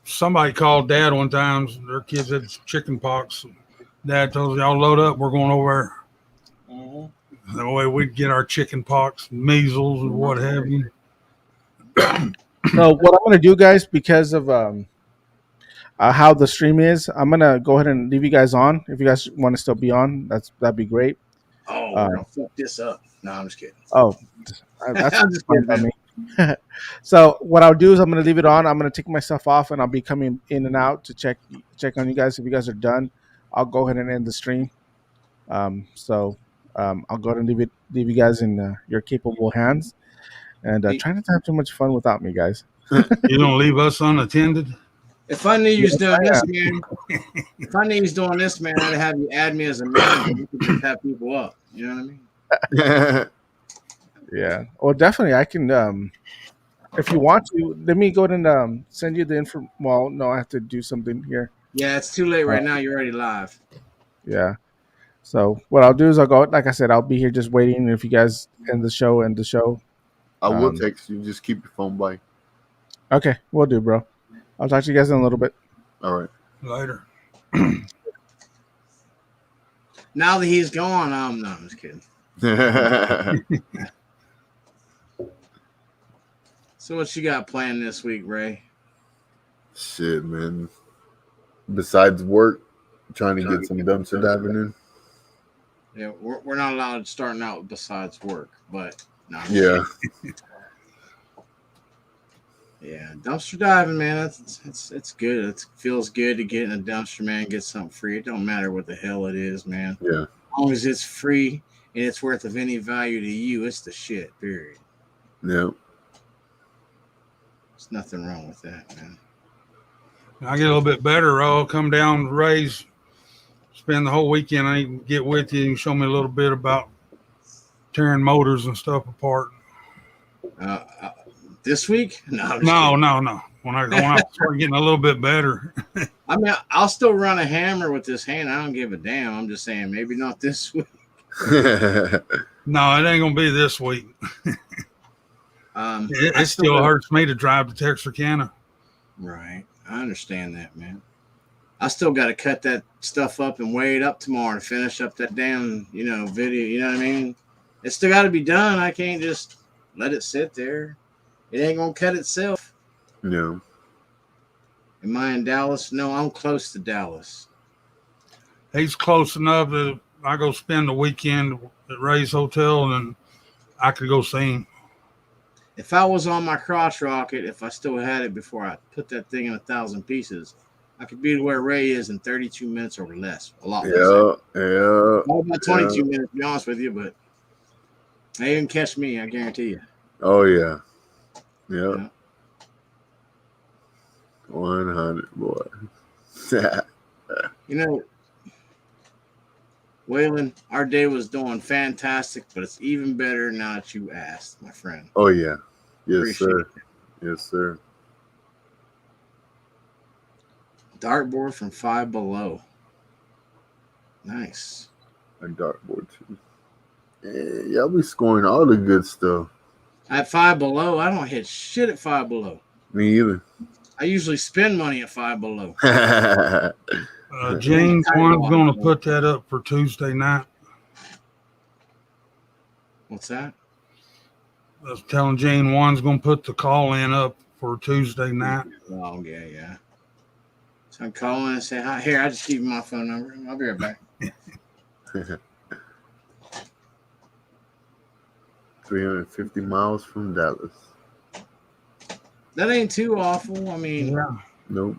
somebody called Dad one time. Their kids had chicken pox. Dad told us, "Y'all load up. We're going over there." That way we'd get our chicken pox, measles, and what have you. So what I'm gonna do, guys, because of how the stream is, I'm gonna go ahead and leave you guys on. If you guys want to still be on, that'd be great. Oh, Uh, we're gonna fuck this up. No, I'm just kidding. oh, that's I'm just fine kidding, by man. me. So what I'll do is I'm gonna leave it on. I'm gonna take myself off, and I'll be coming in and out to check on you guys. If you guys are done, I'll go ahead and end the stream. I'll go ahead and leave you guys in your capable hands, and Hey, try not to have too much fun without me, guys. You don't leave us unattended. if I knew you was Yes, doing I this, am. man, if I knew you was doing this, man, I'd have you add me as a manager. You could just have people up. You know what I mean? Yeah. Well, definitely, I can. If you want to, let me go ahead and send you the info. Well, no, I have to do something here. Yeah, it's too late Uh, right now. You're already live. yeah. So what I'll do is I'll go. Like I said, I'll be here just waiting. If you guys end the show. I will Um, text you. Just keep your phone by. okay, we'll do, bro. I'll talk to you guys in a little bit. All right. Later. Now that he's gone, no, I'm just kidding. So what you got planned this week, Ray? Shit, man. Besides work, trying to get some dumpster diving in. Yeah, we're not allowed starting out besides work, but no. I'm Yeah. kidding. Yeah, dumpster diving, man. It's good. It feels good to get in a dumpster, man. Get something free. It don't matter what the hell it is, man. Yeah. As long as it's free and it's worth of any value to you, it's the shit. Period. Yeah. There's nothing wrong with that, man. I get a little bit better. I'll come down, Ray's, spend the whole weekend. I can get with you and show me a little bit about tearing motors and stuff apart. This week? No, I'm just No. kidding. When I start getting a little bit better. I mean, I'll still run a hammer with this hand. I don't give a damn. I'm just saying, maybe not this week. No, it ain't gonna be this week. It still hurts me to drive to Texarkana. Right. I understand that, man. I still got to cut that stuff up and weigh it up tomorrow to finish up that damn, video. You know what I mean? It's still got to be done. I can't just let it sit there. It ain't going to cut itself. No. Am I in Dallas? No, I'm close to Dallas. He's close enough that I go spend the weekend at Ray's Hotel and I could go see him. If I was on my crotch rocket, if I still had it before I put that thing in 1,000 pieces, I could be to where Ray is in 32 minutes or less. A lot less. Yeah. All about 22 minutes, to be honest with you, but they didn't catch me, I guarantee you. Oh, yeah. Yeah. Yeah. 100, boy. Waylon, our day was doing fantastic, but it's even better now that you asked, my friend. Oh, yeah. Yes, Appreciate sir. it. Yes, sir. Dartboard from Five Below. Nice. A dartboard, too. Yeah, y'all be scoring all the good stuff. At Five Below, I don't hit shit at Five Below. Me either. I usually spend money at Five Below. James one's going to put that up for Tuesday night. What's that? I was telling Jane one's going to put the call in up for Tuesday night. Oh, yeah. So I'm calling and say, hi. Here, I just give you my phone number. I'll be right back. 350 miles from Dallas. That ain't too awful. I mean, Yeah. Nope.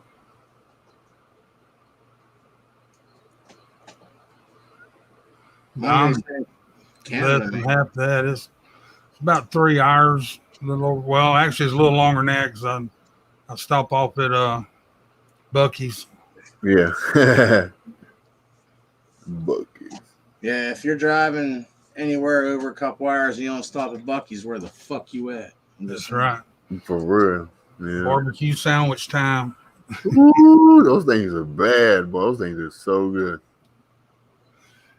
I'm Canada, less than man. half that. It's about 3 hours. A little over, well, actually, it's a little longer than that because I stop off at Bucky's. Yeah. Bucky's. Yeah, if you're driving anywhere over a couple hours and you don't stop at Bucky's, where the fuck you at? That's right. For real. Yeah. Barbecue sandwich time. Ooh, those things are bad, boy. Those things are so good.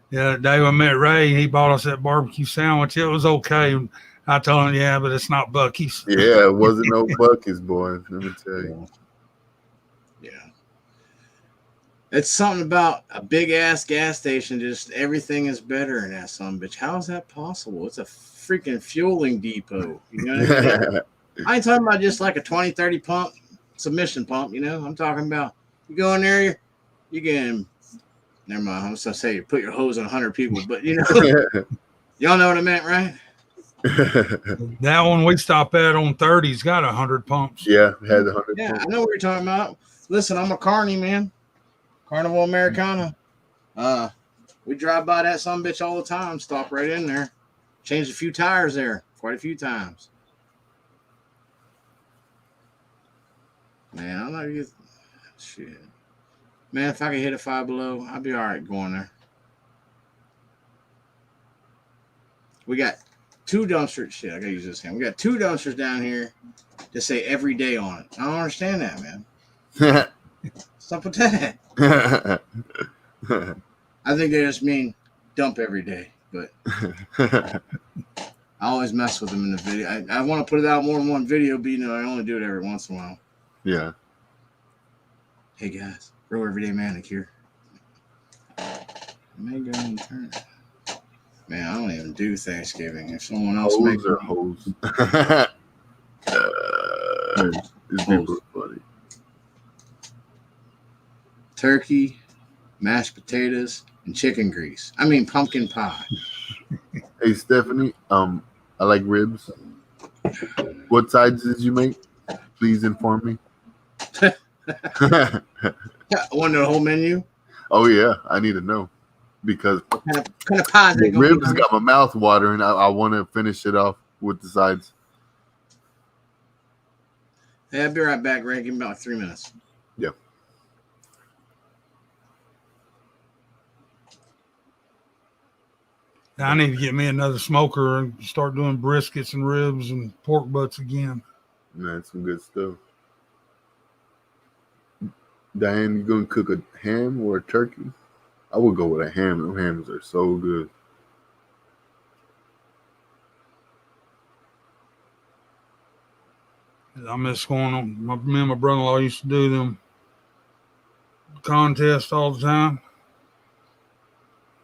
Yeah, the day I met Ray, he bought us that barbecue sandwich. It was okay. I told him, yeah, but it's not Bucky's. Yeah, it wasn't no Bucky's, boy. Let me tell you. Yeah. It's something about a big ass gas station. Just everything is better in that son bitch. How is that possible? It's a freaking fueling depot. You know what I mean? I ain't talking about just like a 20, 30 pump submission pump. You know, I'm talking about you go in there, you can. Never mind. I'm just gonna say put your hose on 100 people, but you know, y'all know what I meant, right? That one we stopped at on 30's got 100 pumps. Yeah, had 100. Yeah, I know what you're talking about. Listen, I'm a carny man. Carnival Americana. We drive by that son bitch all the time. Stop right in there. Changed a few tires there quite a few times. Man, I don't know you. Shit. Man, if I could hit a Five Below, I'd be all right going there. We got 2 dumpsters. Shit, I gotta use this hand. We got 2 dumpsters down here that say every day on it. I don't understand that, man. Stop with that. I think they just mean dump every day, but I always mess with them in the video. I want to put it out more than one video, but you know, I only do it every once in a while. Yeah. Hey guys, Real Everyday Manicure. May go and turn. Man, I don't even do Thanksgiving. If someone else makes Hoes or hoes. These people are funny. turkey, mashed potatoes, and chicken grease. I mean pumpkin pie. Hey Stephanie, I like ribs. What sides did you make? Please inform me. I want the whole menu. Oh yeah, I need to know because What kind of pies the they gonna be ribs on? got my mouth watering. I want to finish it off with the sides. Hey, I'll be right back, Ray. Give me about 3 minutes. Yeah. I need to get me another smoker and start doing briskets and ribs and pork butts again. Man, some good stuff. Diane, you gonna cook a ham or a turkey? I would go with a ham. Them hams are so good. I miss going on. Me and my brother-in-law used to do them contests all the time.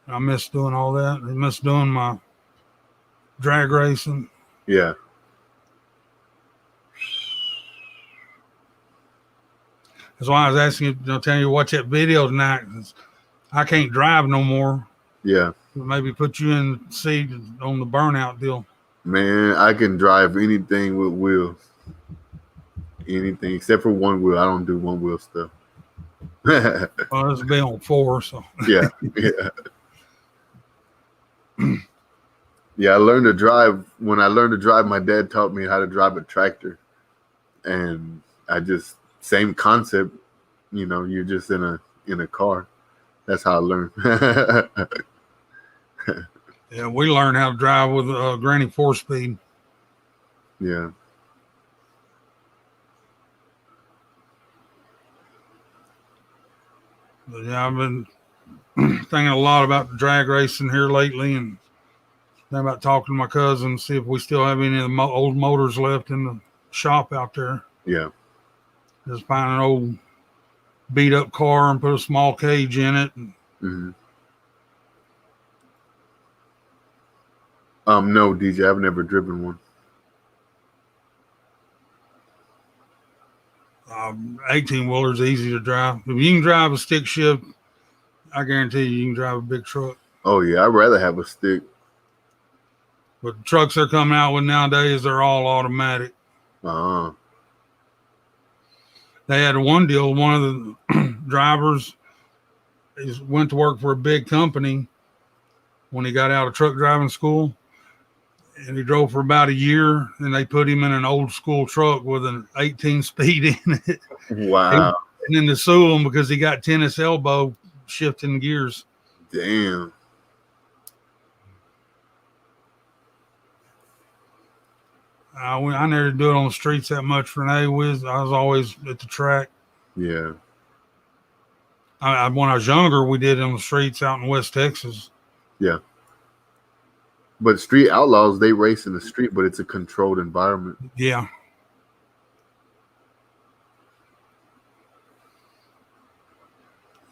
I miss doing all that. I miss doing my drag racing. Yeah. That's why I was asking you, telling you to watch that video tonight. I can't drive no more. Yeah. Maybe put you in the seat on the burnout deal. Man, I can drive anything with wheels. Anything except for one wheel. I don't do one wheel stuff. Well, this will be on 4, so. Yeah. Yeah. Yeah, I learned to drive. When I learned to drive, my dad taught me how to drive a tractor. And I just, same concept, you know, you're just in a car. That's how I learned. Yeah, we learned how to drive with Granny 4-speed. Yeah. But yeah, I've been thinking a lot about the drag racing here lately, and then about talking to my cousin, see if we still have any of the old motors left in the shop out there. Yeah. Just find an old beat up car and put a small cage in it. And Mm-hmm. No, DJ, I've never driven one. 18-wheeler is easy to drive. If you can drive a stick shift, I guarantee you can drive a big truck. Oh yeah, I'd rather have a stick. But the trucks they're coming out with nowadays, they're all automatic. Uh-huh. They had one deal. One of the drivers went to work for a big company when he got out of truck driving school, and he drove for about a year, and they put him in an old school truck with an 18 speed in it. Wow. And then to sue him because he got tennis elbow shifting gears. Damn. I never do it on the streets that much, Renee. I was always at the track. Yeah. When I was younger, we did it on the streets out in West Texas. Yeah. But street outlaws, they race in the street, but it's a controlled environment. Yeah.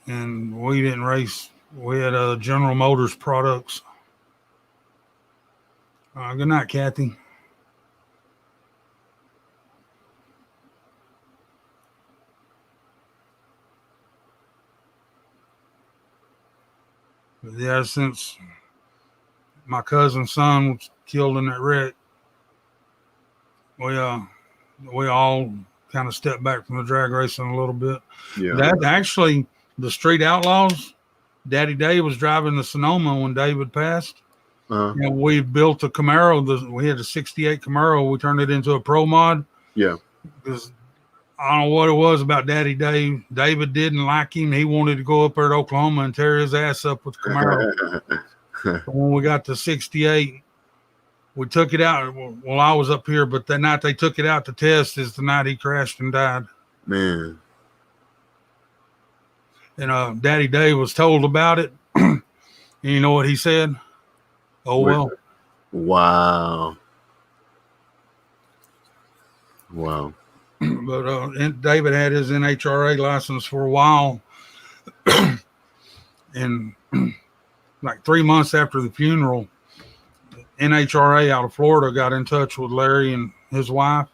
And we didn't race. We had General Motors products. Good night, Kathy. But yeah, since my cousin's son was killed in that wreck, we all kind of stepped back from the drag racing a little bit. Yeah. That actually, the street outlaws, Daddy Dave was driving the Sonoma when David passed. Uh-huh. And we built a Camaro. We had a 68 Camaro. We turned it into a pro mod. Yeah. Because I don't know what it was about Daddy Dave. David didn't like him. He wanted to go up there to Oklahoma and tear his ass up with Camaro. When we got to 68, we took it out. Well, I was up here, but the night they took it out to test is the night he crashed and died. Man. And Daddy Dave was told about it. And you know what he said? Oh, well. Wow. Wow. But and David had his NHRA license for a while. And like 3 months after the funeral, NHRA out of Florida got in touch with Larry and his wife.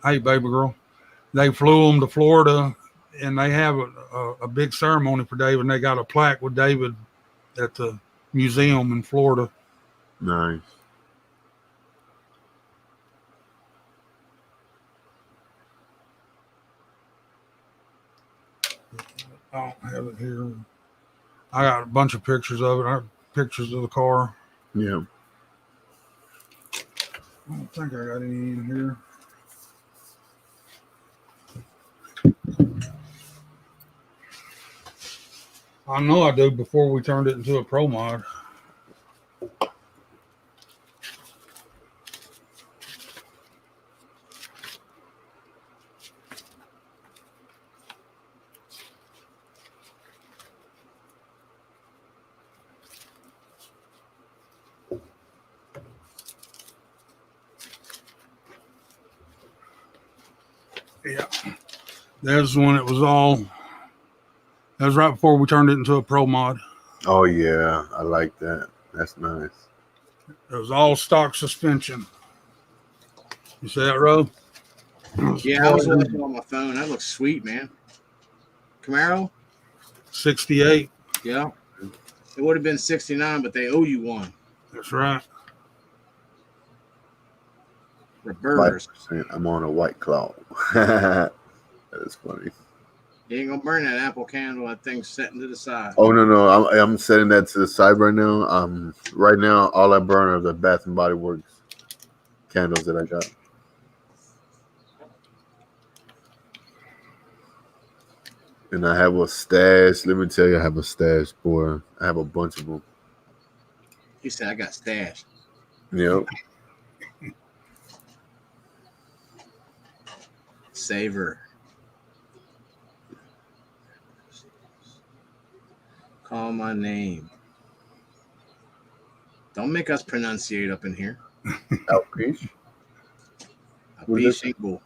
Hey, baby girl. They flew him to Florida, and they have a big ceremony for David, and they got a plaque with David at the museum in Florida. Nice. I don't have it here. I got a bunch of pictures of it. I have pictures of the car. Yeah. I don't think I got any in here. I know I do before we turned it into a pro mod. Yeah. There's when it was all. That was right before we turned it into a pro mod. Oh, yeah. I like that. That's nice. It was all stock suspension. You see that, Ro? Yeah, I was looking on my phone. That looks sweet, man. Camaro? 68. Yeah. It would have been 69, but they owe you one. That's right. Reverse. 5%. I'm on a White Claw. That is funny. You ain't gonna burn that apple candle. That thing's setting to the side. Oh, no. I'm setting that to the side right now. Right now, all I burn are the Bath and Body Works candles that I got. And I have a stash. Let me tell you, I have a stash, boy. I have a bunch of them. He said, I got stash. Yep. Savor. Call my name. Don't make us pronunciate up in here. Alpiche. Alpiche Ingle.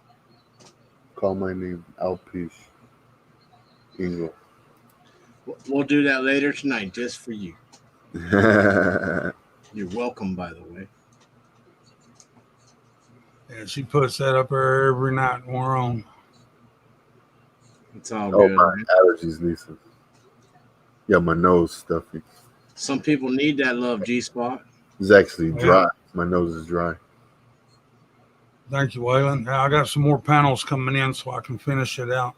Call my name. Alpiche Ingle. We'll do that later tonight just for you. You're welcome, by the way. And she puts that up there every night when we're on. It's all Oh, good. my Man. allergies, Lisa. Yeah, my nose stuffy. Some people need that love G-spot. It's actually dry. My nose is dry. Thank you, Waylon. I got some more panels coming in so I can finish it out.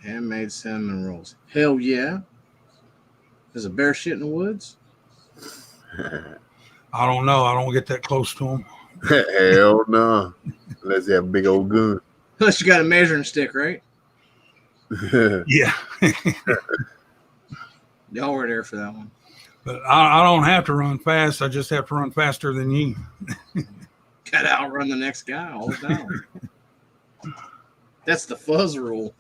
Handmade cinnamon rolls. Hell yeah. There's a bear shit in the woods? I don't know. I don't get that close to them. Hell no. Unless they have a big old gun. Unless you got a measuring stick, right? Yeah. Y'all were there for that one. But I don't have to run fast. I just have to run faster than you. Got to outrun the next guy all the time. That's the fuzz rule.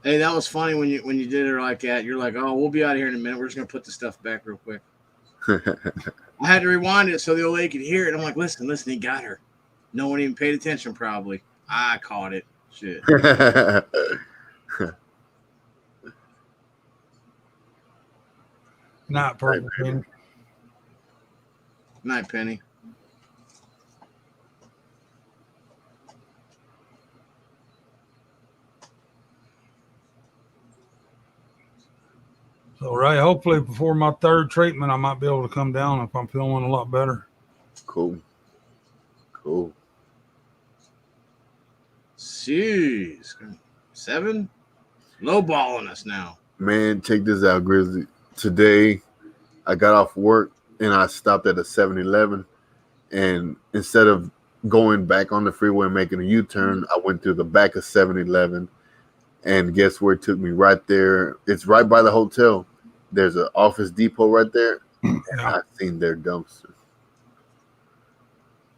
Hey, that was funny when you did it like that. You're like, oh, we'll be out of here in a minute. We're just going to put the stuff back real quick. I had to rewind it so the old lady could hear it. I'm like, listen, he got her. No one even paid attention probably. I caught it. Shit. Not Purple Penny. Night, Penny. So, Ray, hopefully before my third treatment, I might be able to come down if I'm feeling a lot better. Cool. Jeez. 7? Lowballing us now. Man, check this out, Grizzly. Today, I got off work and I stopped at a 7-Eleven. And instead of going back on the freeway and making a U-turn, I went through the back of 7-Eleven. And guess where it took me? Right there. It's right by the hotel. There's an Office Depot right there. And I seen their dumpster.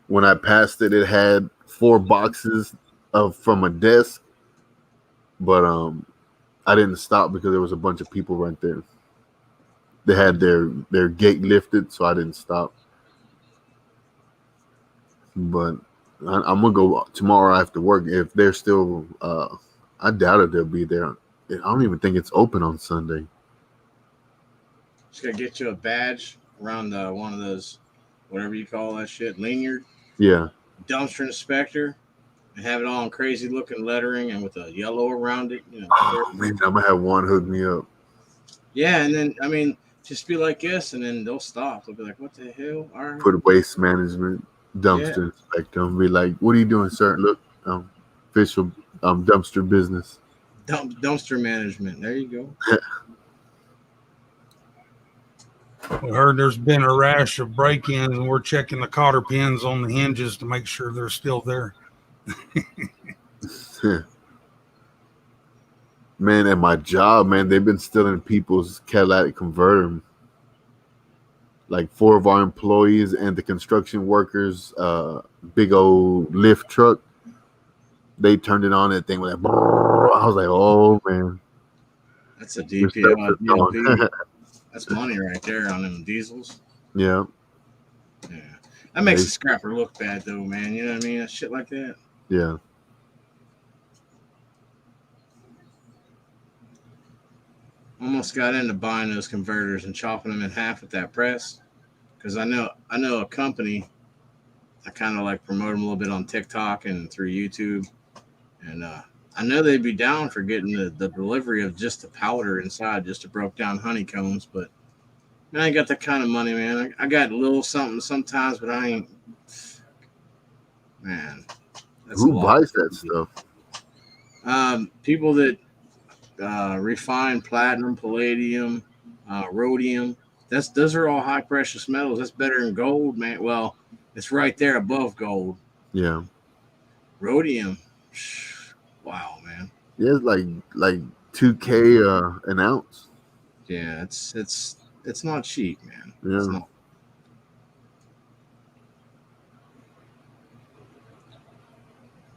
When I passed it, it had 4 boxes from a desk. But I didn't stop because there was a bunch of people right there. They had their gate lifted, so I didn't stop. But I'm going to go tomorrow after work. If they're still, I doubt if they'll be there. I don't even think it's open on Sunday. Just got to get you a badge around one of those, whatever you call that shit, lanyard. Yeah. Dumpster inspector. And have it all in crazy looking lettering and with a yellow around it. Oh, man, I'm going to have one hook me up. Yeah, and then, just be like this, and then they'll stop. They'll be like, what the hell? All right. Put waste management, dumpster inspector, and be like, what are you doing, sir? Look, official dumpster business. Dumpster management. There you go. I heard there's been a rash of break-ins, and we're checking the cotter pins on the hinges to make sure they're still there. Man, at my job, man, they've been stealing people's catalytic converter. Like 4 of our employees and the construction workers, big old lift truck. They turned it on. That thing was like, I was like, oh man, that's a DP. That's money right there on them diesels. Yeah. That makes the scrapper look bad though, man. You know what I mean? Shit like that. Yeah. Almost got into buying those converters and chopping them in half with that press, because I know a company. I kind of like promote them a little bit on TikTok and through YouTube, and I know they'd be down for getting the delivery of just the powder inside, just to broke down honeycombs. But man, I ain't got that kind of money, man. I got a little something sometimes, but I ain't. Man, who buys that stuff? People that refine platinum, palladium, rhodium. Those are all high precious metals. That's better than gold, man. Well, it's right there above gold. Yeah. Rhodium. Wow, man. Yeah, it's like $2,000 an ounce. Yeah, it's not cheap, man. Yeah. It's not.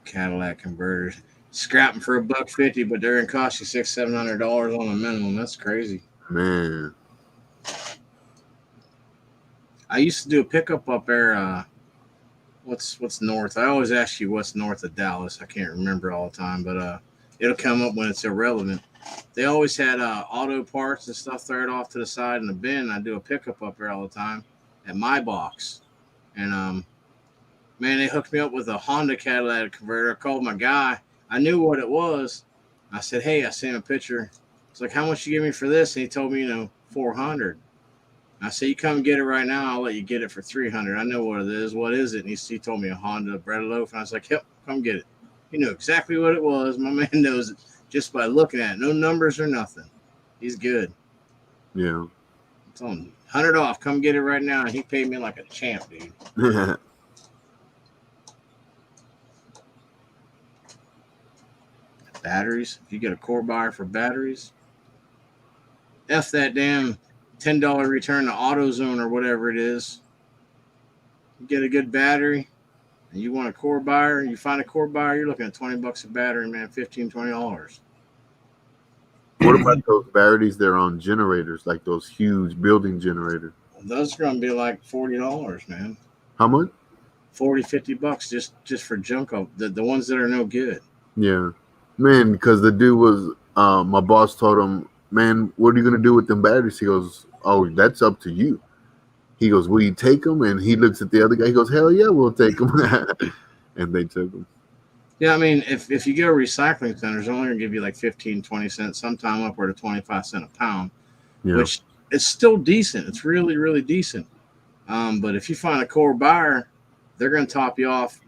Cadillac converters. Scrap them for $150, but they're gonna cost you $600-$700 on a minimum. That's crazy, man. I used to do a pickup up there. What's north? I always ask you what's north of Dallas. I can't remember all the time, but it'll come up when it's irrelevant. They always had auto parts and stuff thrown off to the side in the bin. I do a pickup up there all the time at my box, and man, they hooked me up with a Honda catalytic converter. I called my guy. I knew what it was. I said, hey, I sent him a picture. It's like, how much you give me for this? And he told me, $400. I say, you come get it right now. I'll let you get it for $300. I know what it is. What is it? And he told me a Honda bread loaf. And I was like, yep, come get it. He knew exactly what it was. My man knows it just by looking at it. No numbers or nothing. He's good. Yeah. I told him, 100 off. Come get it right now. And he paid me like a champ, dude. Batteries. If you get a core buyer for batteries, F that damn $10 return to AutoZone or whatever it is. You get a good battery and you want a core buyer, you find a core buyer, you're looking at $20 a battery, man, $15-$20. What about those batteries that are on generators, like those huge building generators? Those are going to be like $40, man. How much? $40-$50 just for junk of the ones that are no good. Yeah, man, because the dude was my boss told him, man, what are you gonna do with them batteries? He goes, oh, that's up to you. He goes, will you take them? And he looks at the other guy. He goes, hell yeah, we'll take them. And they took them. Yeah, I mean, if you go to recycling centers, they're only going to give you like 15, 20 cents, sometime upward of 25 cents a pound, which is still decent. It's really, really decent. But if you find a core buyer, they're going to top you off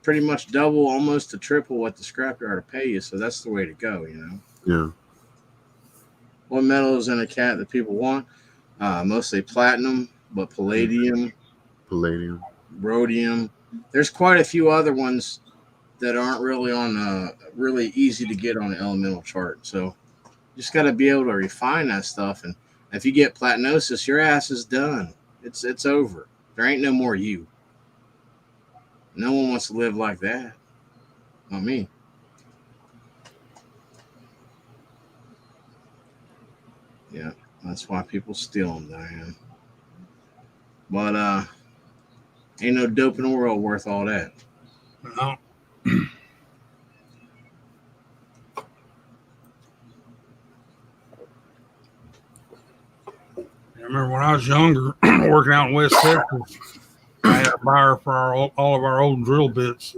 pretty much double, almost to triple what the scrapyard will pay you. So that's the way to go, you know? Yeah. What metal is in a cat that people want? Mostly platinum, but palladium, rhodium. There's quite a few other ones that aren't really on really easy to get on an elemental chart. So you just got to be able to refine that stuff. And if you get platinosis, your ass is done. It's over. There ain't no more you. No one wants to live like that. Not me. Yeah, that's why people steal them, Diane. But ain't no dope in the world worth all that. No. I remember when I was younger, working out in West Texas, I had a buyer for all of our old drill bits.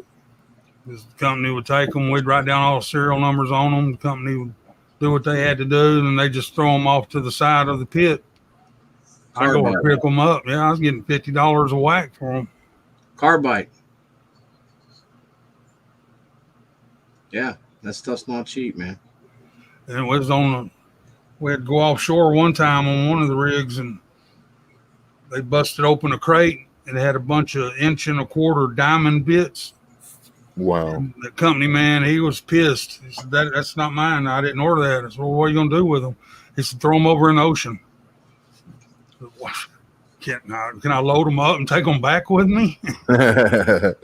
The company would take them. We'd write down all the serial numbers on them. The company would do what they had to do, and they just throw them off to the side of the pit. I go and pick them up. Yeah, I was getting $50 a whack for them. Carbide. Yeah, that stuff's not cheap, man. And it was we had to go offshore one time on one of the rigs, and they busted open a crate, and it had a bunch of 1.25 inch diamond bits. Wow. And the company man, he was pissed. He said, that's not mine. I didn't order that. I said, well, what are you going to do with them? He said, throw them over in the ocean. Can I load them up and take them back with me? I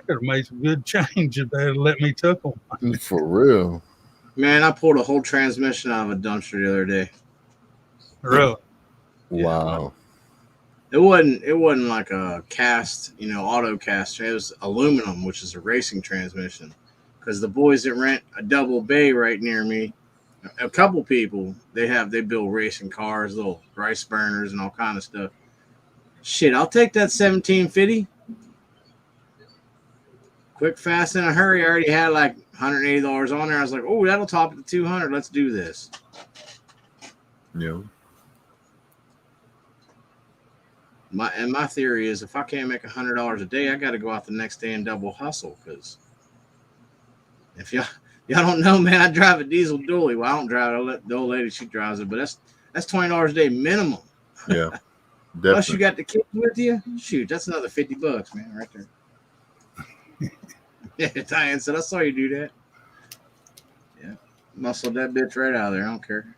could have made some good change if they had let me took them. For real. Man, I pulled a whole transmission out of a dumpster the other day. Really? Wow. It wasn't like a cast, auto cast. It was aluminum, which is a racing transmission. Because the boys that rent a double bay right near me, a couple people, they build racing cars, little rice burners and all kind of stuff. Shit, I'll take that 1750. Quick, fast, in a hurry. I already had like $180 on there. I was like, oh, that'll top it to $200. Let's do this. Yeah. My theory is if I can't make $100 a day, I got to go out the next day and double hustle. Because if y'all don't know, man, I drive a diesel dually. Well, I don't drive it. I let the old lady, she drives it. But that's $20 a day minimum. Yeah. Definitely. Plus you got the kids with you. Shoot, that's another $50, man, right there. Yeah, Diane said, I saw you do that. Yeah. Muscled that bitch right out of there. I don't care.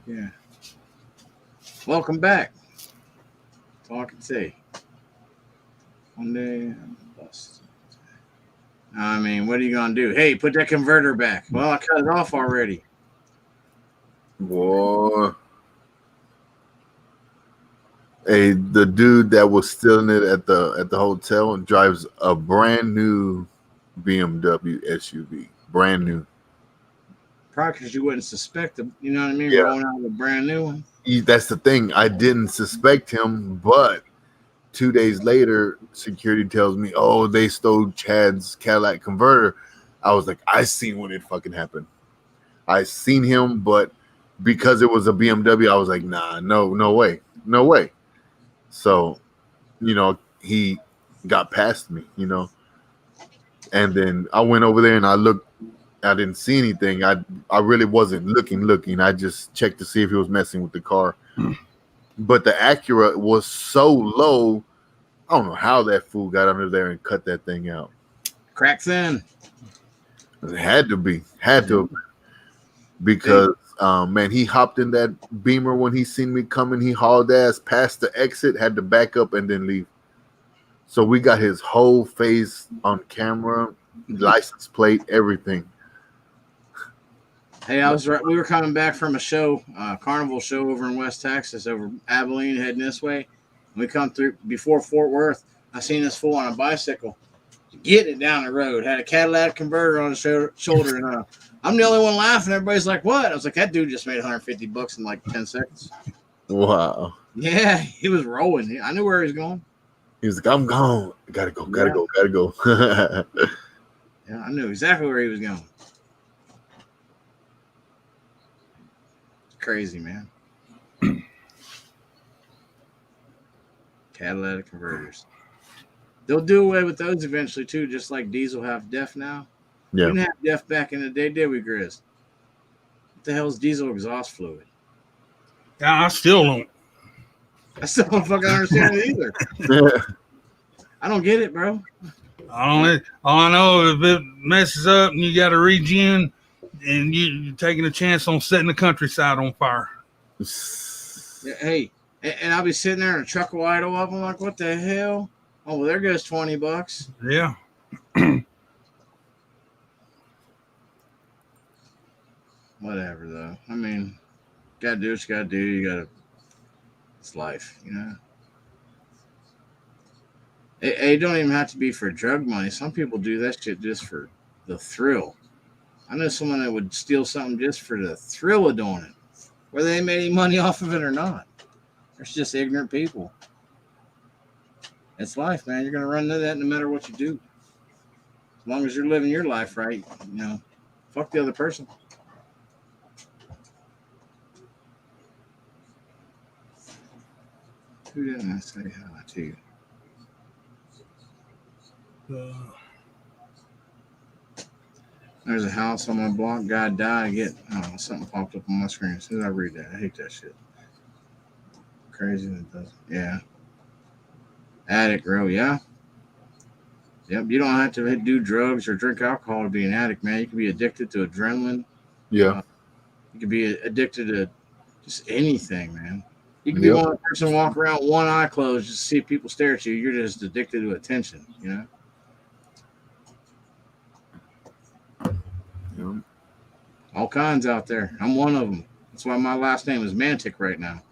Yeah. Welcome back. That's all I can say. One day I'm bust. I mean, what are you gonna do? Hey, put that converter back. Well, I cut it off already. Boy. Hey, the dude that was stealing it at the hotel and drives a brand new BMW SUV. Brand new. Probably because you wouldn't suspect him. You know what I mean? Yeah. Rolling out with a brand new one. That's the thing. I didn't suspect him, but 2 days later, security tells me, "Oh, they stole Chad's Cadillac converter." I was like, "I seen when it fucking happened. I seen him, but because it was a BMW, I was like, nah, no way, no way." So, he got past me, and then I went over there and I looked. I didn't see anything. I really wasn't looking. I just checked to see if he was messing with the car. But the Acura was so low, I don't know how that fool got under there and cut that thing out. Crack thin. It had to be. Because, man, he hopped in that Beamer when he seen me coming. He hauled ass past the exit, had to back up and then leave. So we got his whole face on camera, license plate, everything. Hey, we were coming back from a show, carnival show over in West Texas, over Abilene, heading this way. We come through before Fort Worth. I seen this fool on a bicycle getting it down the road. Had a Cadillac converter on his shoulder, and I'm the only one laughing. Everybody's like, "What?" I was like, "That dude just made $150 in like 10 seconds." Wow. Yeah, he was rolling. I knew where he was going. He was like, "I'm gone. Gotta go. Yeah, I knew exactly where he was going. Crazy, man. Catalytic converters. They'll do away with those eventually too, just like diesel have DEF now. Yeah. We didn't have DEF back in the day, did we, Grizz? What the hell is diesel exhaust fluid? Yeah, I still don't. I still don't fucking understand it either. I don't get it, bro. All I know, if it messes up and you got to regen, and you're taking a chance on setting the countryside on fire. Hey, and I'll be sitting there and a truck will idle up. I'm like, what the hell? Oh, well, there goes $20. Yeah. Whatever, though. I mean, gotta do what you gotta do. It's life, It don't even have to be for drug money. Some people do that shit just for the thrill. I know someone that would steal something just for the thrill of doing it, whether they made any money off of it or not. There's just ignorant people. It's life, man. You're going to run into that no matter what you do. As long as you're living your life right, fuck the other person. Who didn't I say hi to? There's a house on my block. Guy died. Something popped up on my screen. As soon as I read that, I hate that shit. Crazy that does. Yeah. Addict, bro. Yeah. Yep. You don't have to do drugs or drink alcohol to be an addict, man. You can be addicted to adrenaline. Yeah. You can be addicted to just anything, man. You can be one person walk around one eye closed just to see people stare at you. You're just addicted to attention, All kinds out there. I'm one of them. That's why my last name is Mantic right now.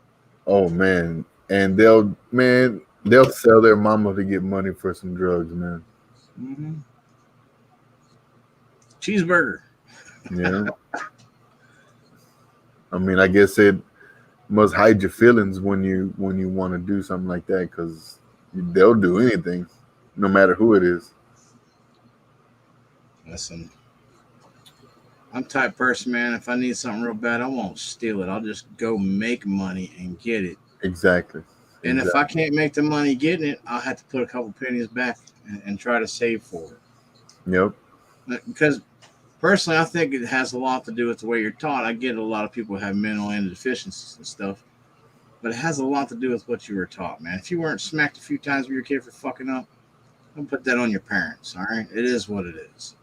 Oh man, and they'll sell their mama to get money for some drugs, man. Mm-hmm. Cheeseburger. Yeah. I mean, I guess it must hide your feelings when you want to do something like that, because they'll do anything, no matter who it is. Listen. I'm the type person, man, if I need something real bad, I won't steal it. I'll just go make money and get it. Exactly. And if I can't make the money getting it, I'll have to put a couple pennies back and try to save for it. Yep. Because personally, I think it has a lot to do with the way you're taught. I get a lot of people have mental deficiencies and stuff, but it has a lot to do with what you were taught, man. If you weren't smacked a few times with your kid for fucking up, don't put that on your parents, all right? It is what it is.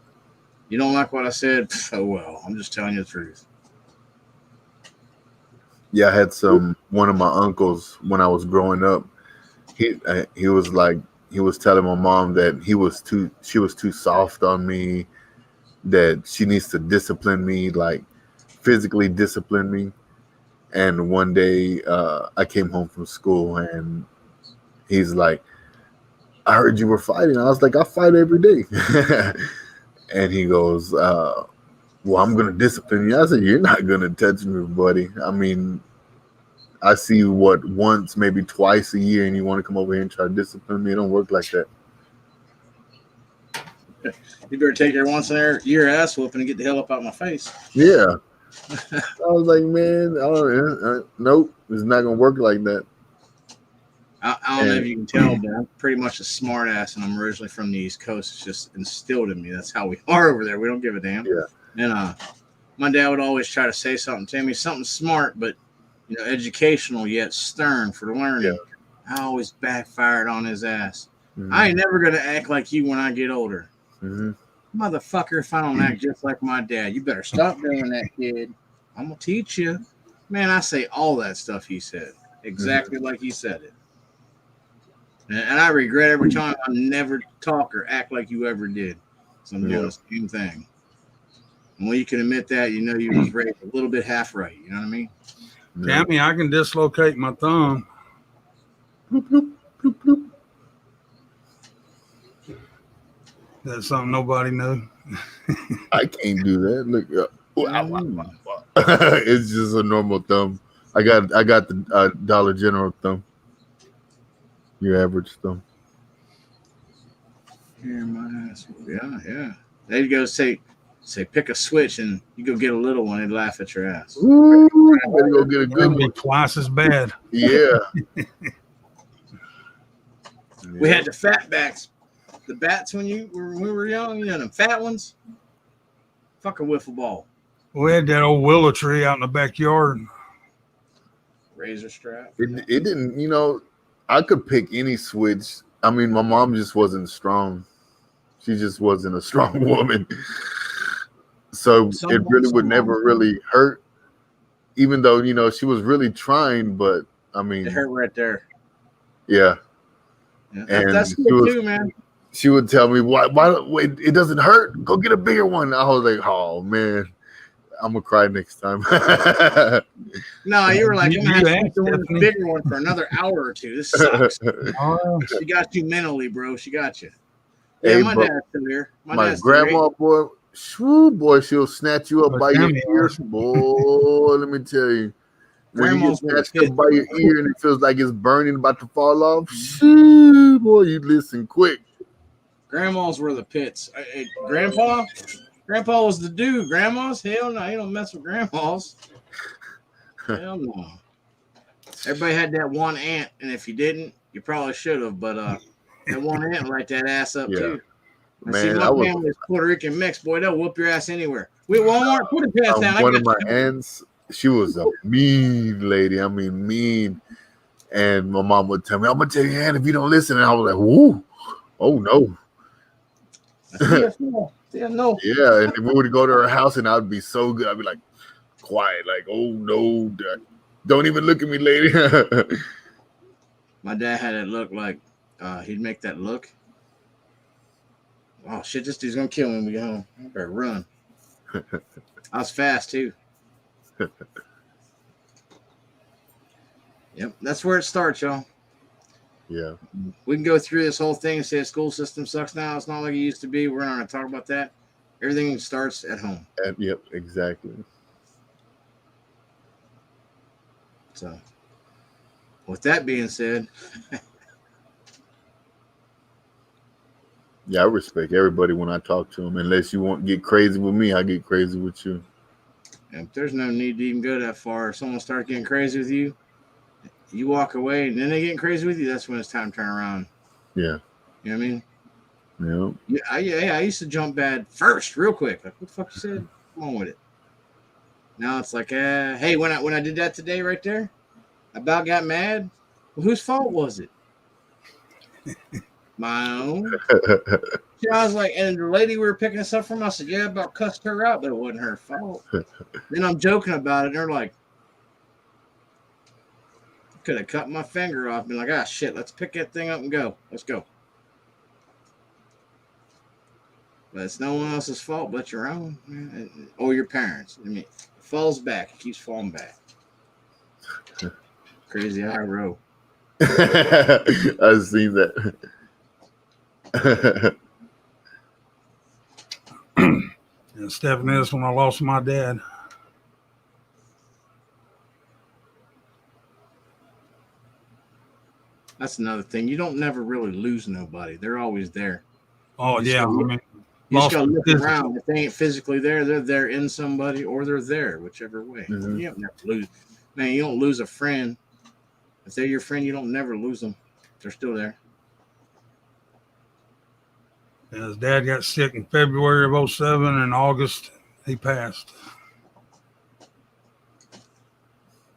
You don't like what I said? Oh, well, I'm just telling you the truth. Yeah, I had one of my uncles when I was growing up. He was telling my mom that she was too soft on me, that she needs to discipline me, like physically discipline me. And one day I came home from school and he's like, "I heard you were fighting." I was like, "I fight every day." And he goes, "Well, I'm going to discipline you." I said, "You're not going to touch me, buddy. I mean, I see you once, maybe twice a year, and you want to come over here and try to discipline me. It don't work like that. You better take your once in a year ass whooping and get the hell up out of my face. Yeah. I was like, man, nope, it's not gonna work like that. I don't know if you can tell, but I'm pretty much a smart ass, and I'm originally from the East Coast. It's just instilled in me. That's how we are over there. We don't give a damn. Yeah. And my dad would always try to say something to me, something smart, but educational yet stern for learning. Yeah. I always backfired on his ass. Mm-hmm. I ain't never gonna act like you when I get older. Mm-hmm. Motherfucker, if I don't act just like my dad, you better stop doing that, kid. I'm gonna teach you. Man, I say all that stuff he said. Exactly like he said it. And I regret every time I never talk or act like you ever did. So I'm doing the same thing. And when you can admit that, you was raised a little bit half right. You know what I mean? Tammy, I can dislocate my thumb. Bloop, bloop, bloop, bloop. That's something nobody knows. I can't do that. Look, it's just a normal thumb. I got the Dollar General thumb. Your average thumb. Here, my ass. Yeah. There you go. Say, pick a switch, and you go get a little one. They'd laugh at your ass. Ooh, better go get a good one. Twice as bad. Yeah. We had the fat backs. The bats when we were young, them fat ones. Fucking wiffle ball. We had that old willow tree out in the backyard. Razor strap. It didn't, I could pick any switch. I mean, my mom just wasn't strong. She just wasn't a strong woman. So it really would never really hurt. Even though, she was really trying, but I mean. It hurt right there. Yeah. And that's good too, man. She would tell me, why wait, it doesn't hurt? Go get a bigger one. I was like, oh man, I'm gonna cry next time. No, you were like, I'm gonna have to do a bigger one for another hour or two. This sucks. She got you mentally, bro. She got you. Yeah, hey, my dad's still here. My grandma, boy, she'll snatch you up by your ear. Boy, let me tell you. When you get snatched up by your ear and it feels like it's burning, about to fall off, boy, you listen quick. Grandmas were the pits. Hey, Grandpa was the dude. Grandmas, hell no, you don't mess with grandmas. Hell no. Everybody had that one aunt, and if you didn't, you probably should have. But that one aunt light that ass up too. Man, my family is Puerto Rican mix. Boy, they'll whoop your ass anywhere. We at Walmart, put it past down. One of my aunts, she was a mean lady. I mean, mean. And my mom would tell me, "I'm gonna tell you, Aunt, if you don't listen." And I was like, "Whoa, oh no." Yeah, no. Yeah, and we would go to her house, and I'd be so good. I'd be like, quiet, like, "Oh no, don't even look at me, lady." My dad had it look like he'd make that look. Oh shit, this dude's gonna kill me when we get home. I better run. I was fast too. Yep, that's where it starts, y'all. Yeah. We can go through this whole thing and say the school system sucks now. It's not like it used to be. We're not going to talk about that. Everything starts at home. Yep, exactly. So, with that being said, yeah, I respect everybody when I talk to them. Unless you want to get crazy with me, I get crazy with you. If there's no need to even go that far. If someone starts getting crazy with you, you walk away and then they getting crazy with you, that's when it's time to turn around. Yeah. You know what I mean? Yeah. Yeah, I used to jump bad first, real quick. Like, what the fuck you said? Come on with it. Now it's like, hey, when I did that today right there, I about got mad. Well, whose fault was it? My own. I was like, and the lady we were picking this up from, I said, yeah, I about cussed her out, but it wasn't her fault. Then I'm joking about it, and they're like, could have cut my finger off, been like, shit, let's pick that thing up and go. Let's go. But it's no one else's fault but your own. Or your parents. I mean, it falls back. It keeps falling back. Crazy high row. I've seen that. Yeah, Stephanie, is when I lost my dad. That's another thing. You don't never really lose nobody. They're always there. Oh You just yeah, I gotta look, mean, you just lost gotta look physically. around. If they ain't physically there, they're there in somebody or they're there, whichever way. Mhm. You don't never lose. Man, you don't lose a friend. If they're your friend, you don't never lose them. They're still there. And his dad got sick in February of '07, and August he passed.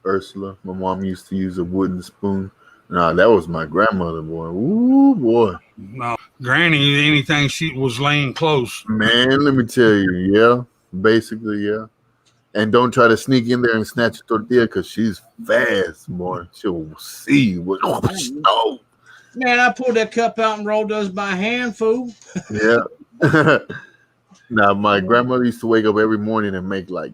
Ursula. My mom used to use a wooden spoon. Nah, that was my grandmother, boy. Ooh, boy. No, Granny, anything she was laying close. Man, let me tell you, yeah. Basically, yeah. And don't try to sneak in there and snatch a tortilla because she's fast, boy. She'll see what. Oh, Man, I pulled that cup out and rolled those by hand, fool. yeah. Now, my grandmother used to wake up every morning and make like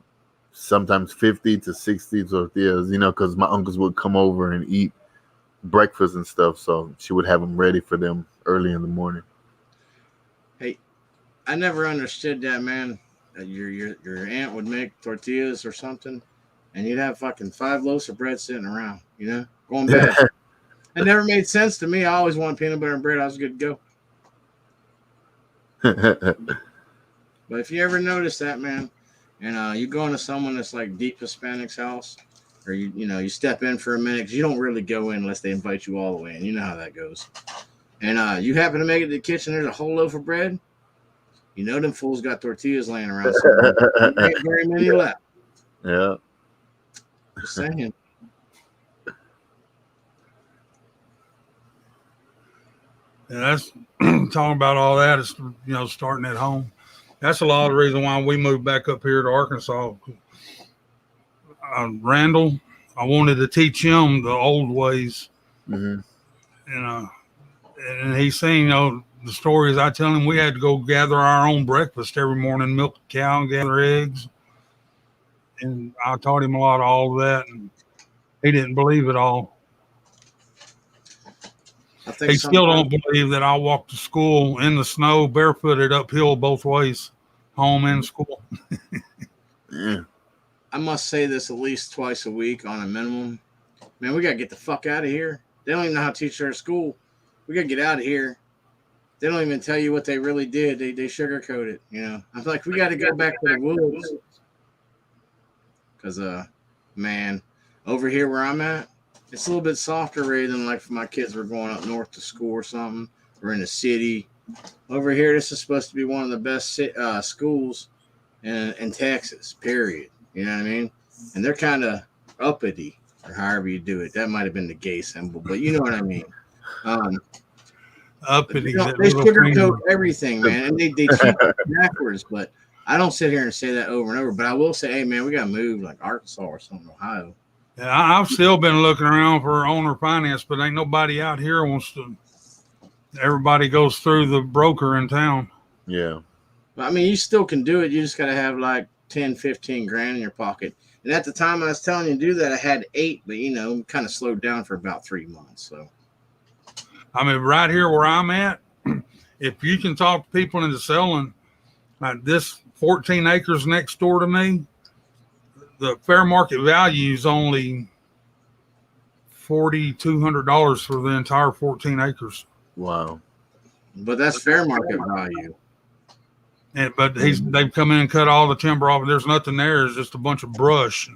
sometimes 50 to 60 tortillas, because my uncles would come over and eat breakfast and stuff. So she would have them ready for them early in the morning. Hey, I never understood that, man. Your aunt would make tortillas or something, and you'd have fucking 5 loaves of bread sitting around, going bad. It never made sense to me. I always wanted peanut butter and bread. I was good to go. But if you ever notice that, man, and you go into someone that's like deep Hispanic's house, or you step in for a minute, because you don't really go in unless they invite you all the way in. You know how that goes. And you happen to make it to the kitchen, there's a whole loaf of bread. Them fools got tortillas laying around somewhere. There ain't very many left. Yeah. Just saying. And that's talking about all that is, starting at home. That's a lot of the reason why we moved back up here to Arkansas. Randall, I wanted to teach him the old ways. Mm-hmm. And he's saying, the stories I tell him, we had to go gather our own breakfast every morning, milk a cow and gather eggs. And I taught him a lot of all of that, and he didn't believe it all. He still don't believe that I walked to school in the snow, barefooted uphill both ways, home and school. Yeah. I must say this at least twice a week on a minimum. Man, we got to get the fuck out of here. They don't even know how to teach their school. We got to get out of here. They don't even tell you what they really did. They sugarcoat it, I'm like, we got to go back to the woods. Because, man, over here where I'm at, it's a little bit softer, Ray, than like if my kids were going up north to school or something, or in the city. Over here, this is supposed to be one of the best schools in Texas, period. You know what I mean? And they're kind of uppity, or however you do it. That might have been the gay symbol, but you know what I mean. Uppity. They sugarcoat everything, man, and they teach backwards. But I don't sit here and say that over and over. But I will say, hey, man, we got to move like Arkansas or something, Ohio. Yeah, I've still been looking around for owner finance, but ain't nobody out here wants to. Everybody goes through the broker in town. Yeah. But, I mean, you still can do it. You just got to have like 10, 15 grand in your pocket. And at the time I was telling you to do that, I had 8, but, kind of slowed down for about 3 months. So, I mean, right here where I'm at, if you can talk people into selling, like this 14 acres next door to me, the fair market value is only $4,200 for the entire 14 acres. Wow. But that's fair market value. But they've come in and cut all the timber off. There's nothing there. It's just a bunch of brush.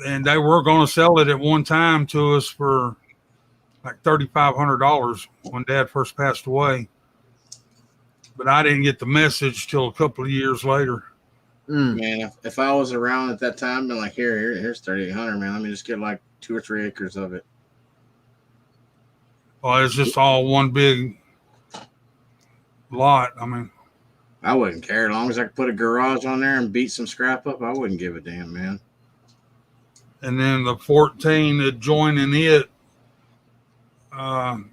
And they were going to sell it at one time to us for like $3,500 when Dad first passed away. But I didn't get the message till a couple of years later. Man, if I was around at that time, I'd been like, here's $3,800, man. Let me just get like 2 or 3 acres of it. Well, it's just all one big lot. I mean, I wouldn't care. As long as I could put a garage on there and beat some scrap up, I wouldn't give a damn, man. And then the 14 adjoining it,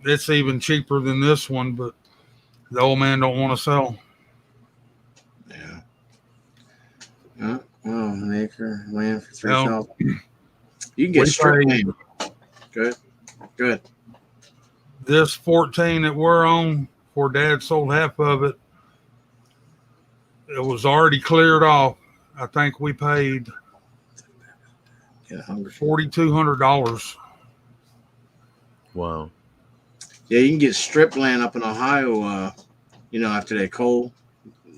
it's even cheaper than this one, but the old man don't want to sell. Yeah. An acre land for $3,000. You can get strip land. Good. This 14 that we're on, before Dad sold half of it, it was already cleared off. I think we paid $4,200. Wow. Yeah, you can get strip land up in Ohio. After they coal,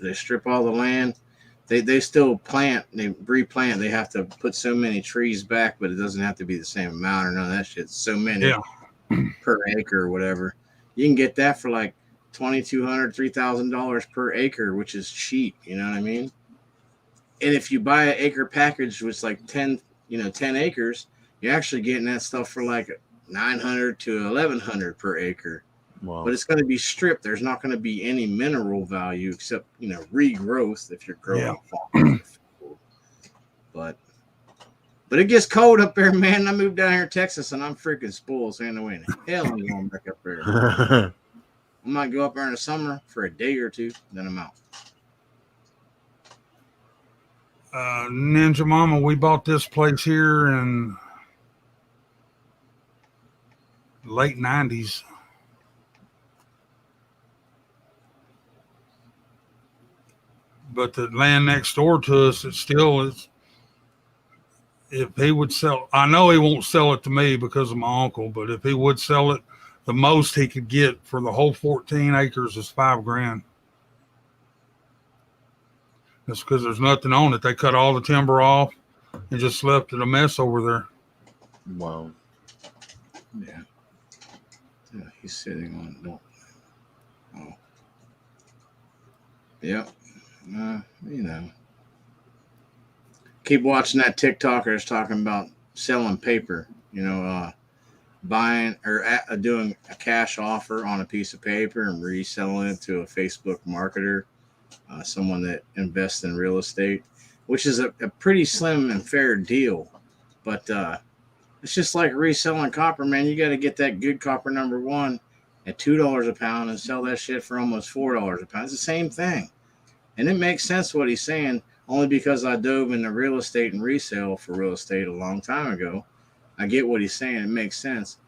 they strip all the land. They still plant, they replant. They have to put so many trees back, but it doesn't have to be the same amount or none of that shit. So many Yeah. per acre or whatever. You can get that for like $2,200, $3,000 per acre, which is cheap. You know what I mean? And if you buy an acre package, which is like 10 acres, you're actually getting that stuff for like 900 to 1,100 per acre. Wow. But it's going to be stripped. There's not going to be any mineral value except regrowth if you're growing farms. But it gets cold up there, man. I moved down here to Texas and I'm freaking spoiled. So ain't no way in hell I'm going back up there. I might go up there in the summer for a day or two, then I'm out. Ninja Mama, we bought this place here in late 90s. But the land next door to us, it still is. If he would sell, I know he won't sell it to me because of my uncle, but if he would sell it, the most he could get for the whole 14 acres is $5,000. That's because there's nothing on it. They cut all the timber off and just left it a mess over there. Wow. Yeah. He's sitting on no. Oh. Yep. Keep watching that TikTokers talking about selling paper. Buying or doing a cash offer on a piece of paper and reselling it to a Facebook marketer, someone that invests in real estate, which is a pretty slim and fair deal. But it's just like reselling copper, man. You got to get that good copper number one at $2 a pound and sell that shit for almost $4 a pound. It's the same thing. And it makes sense what he's saying, only because I dove into real estate and resale for real estate a long time ago. I get what he's saying. It makes sense.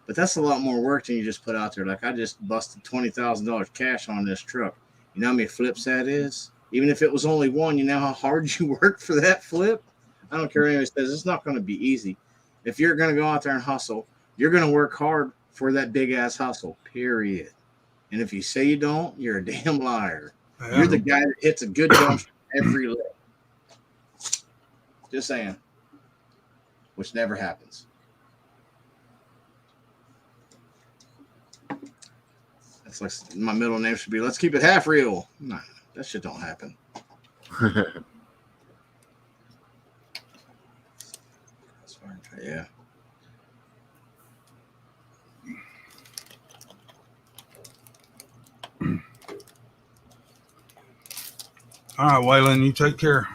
But that's a lot more work than you just put out there. Like, I just busted $20,000 cash on this truck. You know how many flips that is? Even if it was only one, you know how hard you work for that flip? I don't care what anybody says. It's not going to be easy. If you're going to go out there and hustle, you're going to work hard for that big-ass hustle, period. And if you say you don't, you're a damn liar. Yeah. You're the guy that hits a good dumpster every lick. Just saying. Which never happens. That's like my middle name should be, let's keep it half real. Nah, that shit don't happen. Yeah. All right, Waylon, you take care.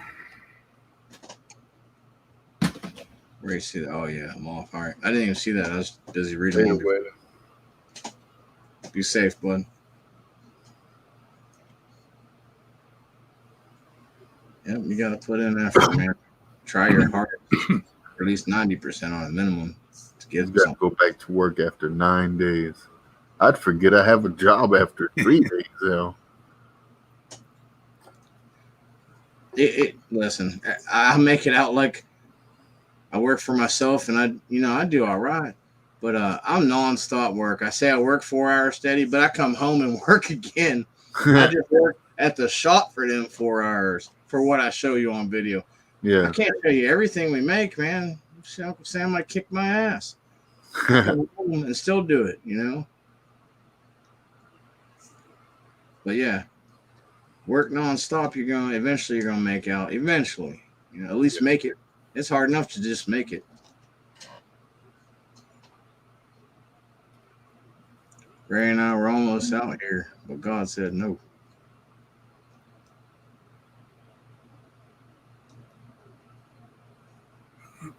Where do you see that? Oh, yeah, I'm off. All right. I didn't even see that. I was busy reading. Be safe, bud. Yep, you got to put in effort, man. Try your hardest. At least 90% on a minimum. You got to go back to work after 9 days. I'd forget I have a job after 3 days, though. Listen, I make it out like I work for myself and I do all right. But I'm nonstop work. I say I work 4 hours steady, but I come home and work again. I just work at the shop for them 4 hours for what I show you on video. Yeah. I can't tell you everything we make, man. Uncle Sam might kick my ass. And still do it, But yeah, work nonstop. Eventually you're gonna make out. Eventually, at least make it. It's hard enough to just make it. Ray and I were almost out here, but God said no.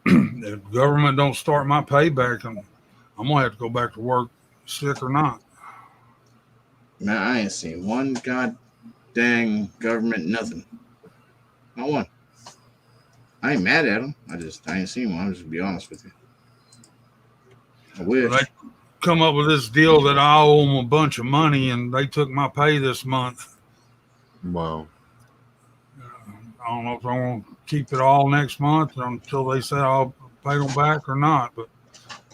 If the government don't start my payback, I'm gonna have to go back to work, sick or not. Man, I ain't seen one god dang government nothing. Not one. I ain't mad at them. I ain't seen one. I'm just be honest with you. I wish. They come up with this deal that I owe them a bunch of money, and they took my pay this month. Wow. I don't know if I'm going to keep it all next month until they say I'll pay them back or not. But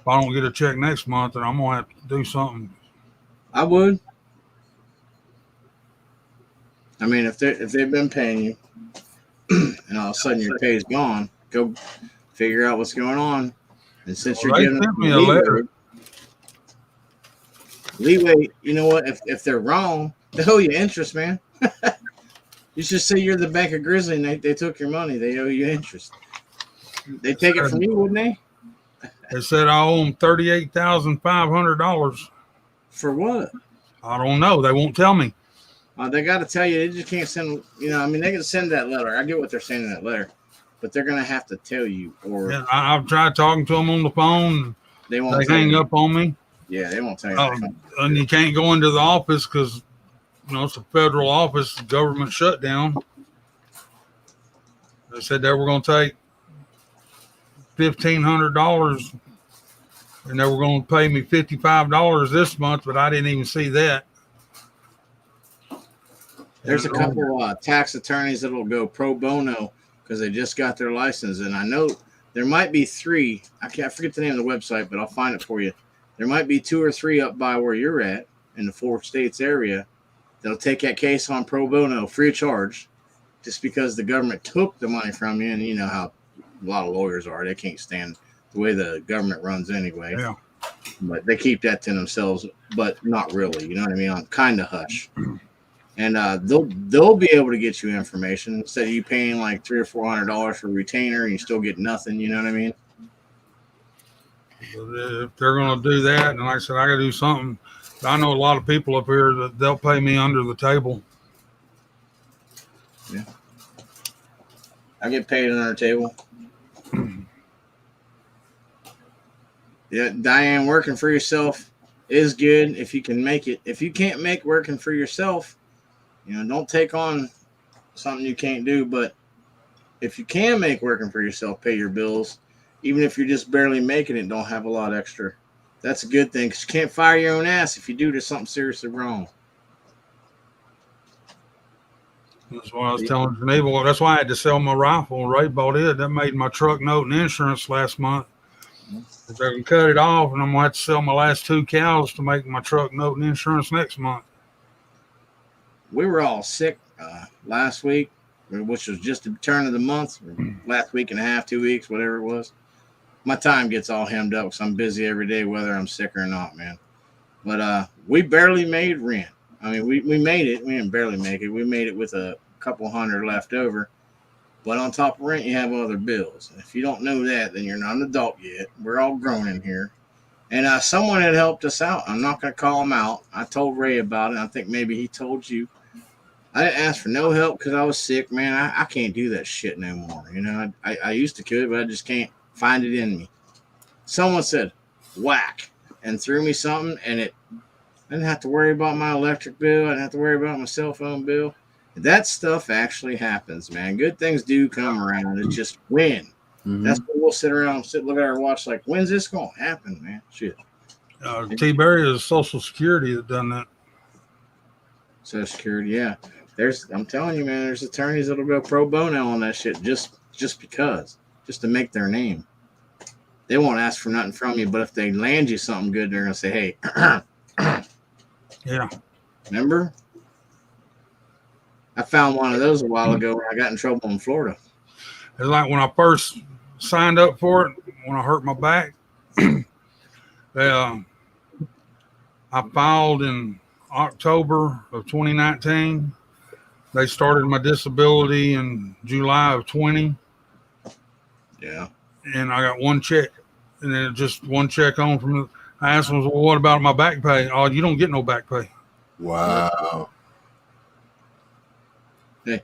if I don't get a check next month, then I'm gonna have to do something. I would. I mean, if they've been paying you, and all of a sudden your pay is gone, go figure out what's going on. And since you're Well, they giving sent them me a letter. leeway, you know what? If they're wrong, they owe you interest, man. You should say you're the bank of Grizzly and they took your money. They owe you interest. They take it from you, wouldn't they? They said I owe them $38,500. For what? I don't know. They won't tell me. They got to tell you. They just can't send. I mean, they can send that letter. I get what they're saying in that letter, but they're gonna have to tell you. Or Yeah, I've tried talking to them on the phone. They won't. They hang up on me. Yeah, they won't tell you. And you can't go into the office because it's a federal office, government shutdown. They said they were going to take $1,500 and they were going to pay me $55 this month, but I didn't even see that. There's a couple tax attorneys that will go pro bono because they just got their license, and I know there might be 3. I forget the name of the website, but I'll find it for you. There might be 2 or 3 up by where you're at in the 4 states area that'll take that case on pro bono free of charge, just because the government took the money from you, and you know how a lot of lawyers are. They can't stand the way the government runs anyway. Yeah. But they keep that to themselves, but not really. You know what I mean? On kind of hush. And they'll be able to get you information instead of you paying like $300 or $400 for a retainer and you still get nothing. You know what I mean? If they're going to do that, and like I said, I got to do something. I know a lot of people up here that they'll pay me under the table. Yeah, I get paid under the table. Yeah, Diane, working for yourself is good if you can make it. If you can't make working for yourself, don't take on something you can't do. But if you can make working for yourself pay your bills, even if you're just barely making it, don't have a lot extra. That's a good thing because you can't fire your own ass. If you do, there's something seriously wrong. That's why I was telling Geneva. Well, that's why I had to sell my rifle. Ray bought it. That made my truck note and insurance last month. If I can cut it off, and I'm going to have to sell my last 2 cows to make my truck note and insurance next month. We were all sick last week, which was just the turn of the month, last week and a half, 2 weeks, whatever it was. My time gets all hemmed up because I'm busy every day, whether I'm sick or not, man. But we barely made rent. I mean, we made it. We didn't barely make it. We made it with a couple hundred left over. But on top of rent, you have other bills. And if you don't know that, then you're not an adult yet. We're all grown in here. And someone had helped us out. I'm not going to call him out. I told Ray about it. I think maybe he told you. I didn't ask for no help because I was sick, man. I can't do that shit no more. I used to could, but I just can't find it in me. Someone said, whack, and threw me something, and I didn't have to worry about my electric bill. I didn't have to worry about my cell phone bill. That stuff actually happens, man. Good things do come around. It's just when. Mm-hmm. That's what we'll sit around and look at our watch like, when's this going to happen, man? Shit. T-Berry is Social Security that done that. Social Security, yeah. I'm telling you, man, there's attorneys that'll go pro bono on that shit just because, just to make their name. They won't ask for nothing from you, but if they land you something good, they're going to say, hey, yeah. Remember? I found one of those a while ago when I got in trouble in Florida. It's like when I first signed up for it, when I hurt my back, I filed in October of 2019. They started my disability in July of 20. Yeah. And I got one check, and then just one check on from it. I asked them, well, what about my back pay? Oh, you don't get no back pay. Wow. Hey,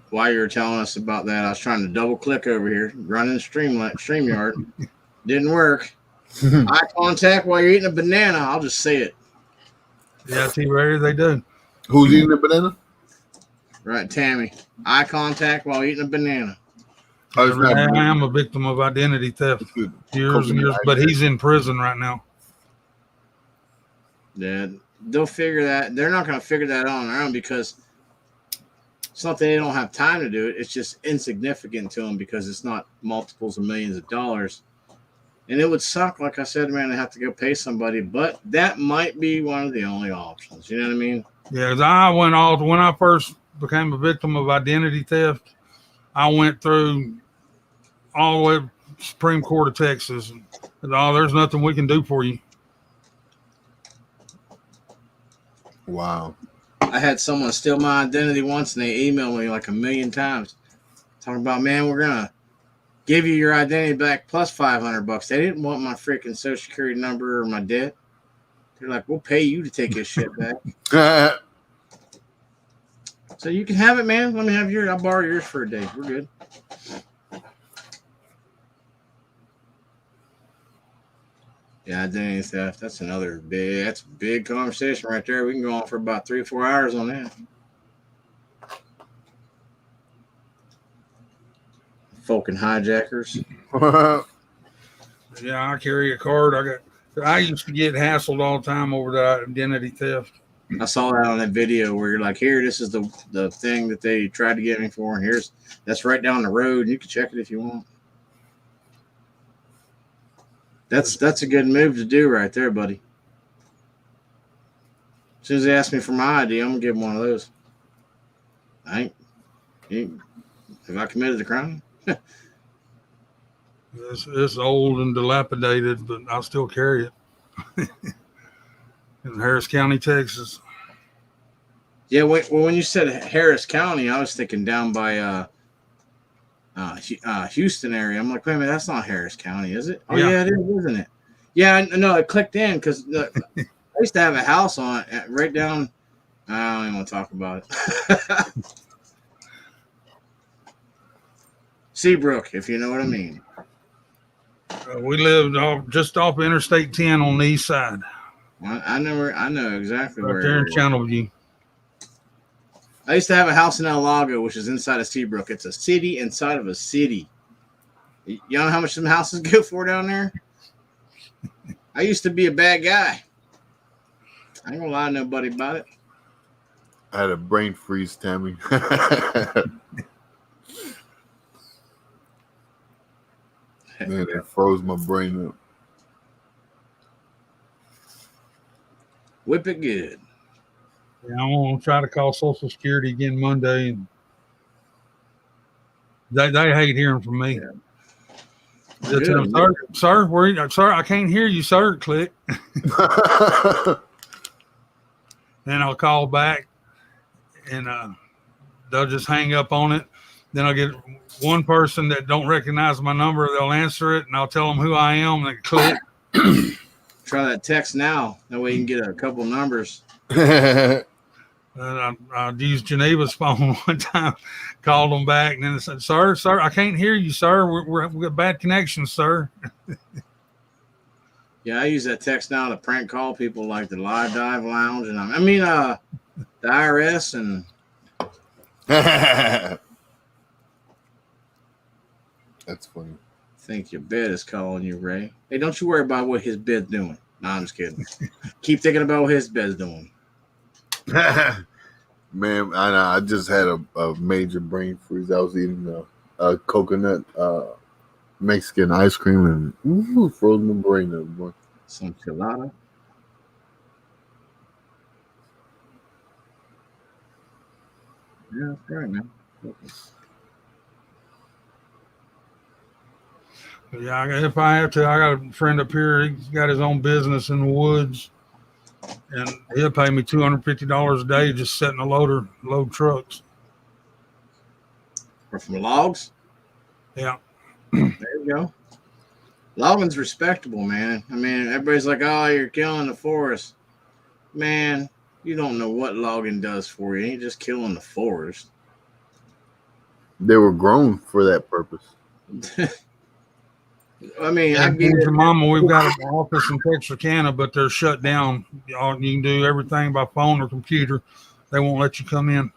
while you were telling us about that, I was trying to double click over here, running StreamYard. Didn't work. Eye contact while you're eating a banana. I'll just say it. Yeah, T-Berry, they do. Who's eating a banana? Right, Tammy. Eye contact while eating a banana. I am a victim of identity theft. Years and years, but he's in prison right now. Yeah, they'll figure that. They're not going to figure that out on their own because it's not that they don't have time to do it. It's just insignificant to them because it's not multiples of millions of dollars. And it would suck, like I said, man, to have to go pay somebody, but that might be one of the only options. You know what I mean? Yeah, 'cause when I first became a victim of identity theft, I went through all the way to Supreme Court of Texas. And there's nothing we can do for you. Wow. I had someone steal my identity once, and they emailed me like 1,000,000 times, talking about, man, we're gonna give you your identity back plus $500. They didn't want my freaking social security number or my debt. They're like, we'll pay you to take this shit back. So you can have it, man. Let me have yours. I'll borrow yours for a day. We're good. Yeah, identity theft. That's a big conversation right there. We can go on for about 3 or 4 hours on that. Fucking hijackers. Yeah, I carry a card. I used to get hassled all the time over that identity theft. I saw that on that video where you're like, here, this is the thing that they tried to get me for, and that's right down the road. You can check it if you want. That's a good move to do right there, buddy. As soon as they ask me for my ID, I'm gonna give them one of those. Have I committed the crime? It's old and dilapidated, but I'll still carry it. In Harris County, Texas. Yeah, when you said Harris County, I was thinking down by Houston area. I'm like, wait a minute, that's not Harris County, is it? Oh, yeah, it is, isn't it? Yeah, no, it clicked in because I used to have a house on it right down. I don't even want to talk about it. Seabrook, if you know what I mean. We lived just off Interstate 10 on the east side. I know exactly right where. There in Channelview. I used to have a house in El Lago, which is inside of Seabrook. It's a city inside of a city. You know how much some houses go for down there? I used to be a bad guy. I ain't gonna lie to nobody about it. I had a brain freeze, Tammy. Man, it froze my brain up. Whip it good. Yeah, I'm gonna try to call Social Security again Monday, and they hate hearing from me. Yeah. Sir, I can't hear you, sir. Click. Then I'll call back, and they'll just hang up on it. Then I'll get one person that don't recognize my number. They'll answer it, and I'll tell them who I am. And they click. Try that text now. That way you can get a couple numbers. I used Geneva's phone one time, called them back, and then they said, sir, I can't hear you, sir. We got bad connection, sir. Yeah, I use that text now to prank call people like the Live Dive Lounge, and the IRS and. That's funny. Think your bed is calling you, Ray. Hey, don't you worry about what his bed's doing. No, I'm just kidding. Keep thinking about what his bed's doing. Man, I just had a major brain freeze. I was eating a coconut Mexican ice cream and froze my brain up, boy. Some colada. Yeah, that's right, man. Yeah, if I have to, I got a friend up here. He's got his own business in the woods, and he'll pay me $250 a day just setting a load trucks. Or from logs? Yeah. There you go. Logging's respectable, man. I mean, everybody's like, oh, you're killing the forest. Man, you don't know what logging does for you. You ain't just killing the forest. They were grown for that purpose. I mean, I get it. Mama, we've got an office in Texarkana, but they're shut down. You can do everything by phone or computer. They won't let you come in.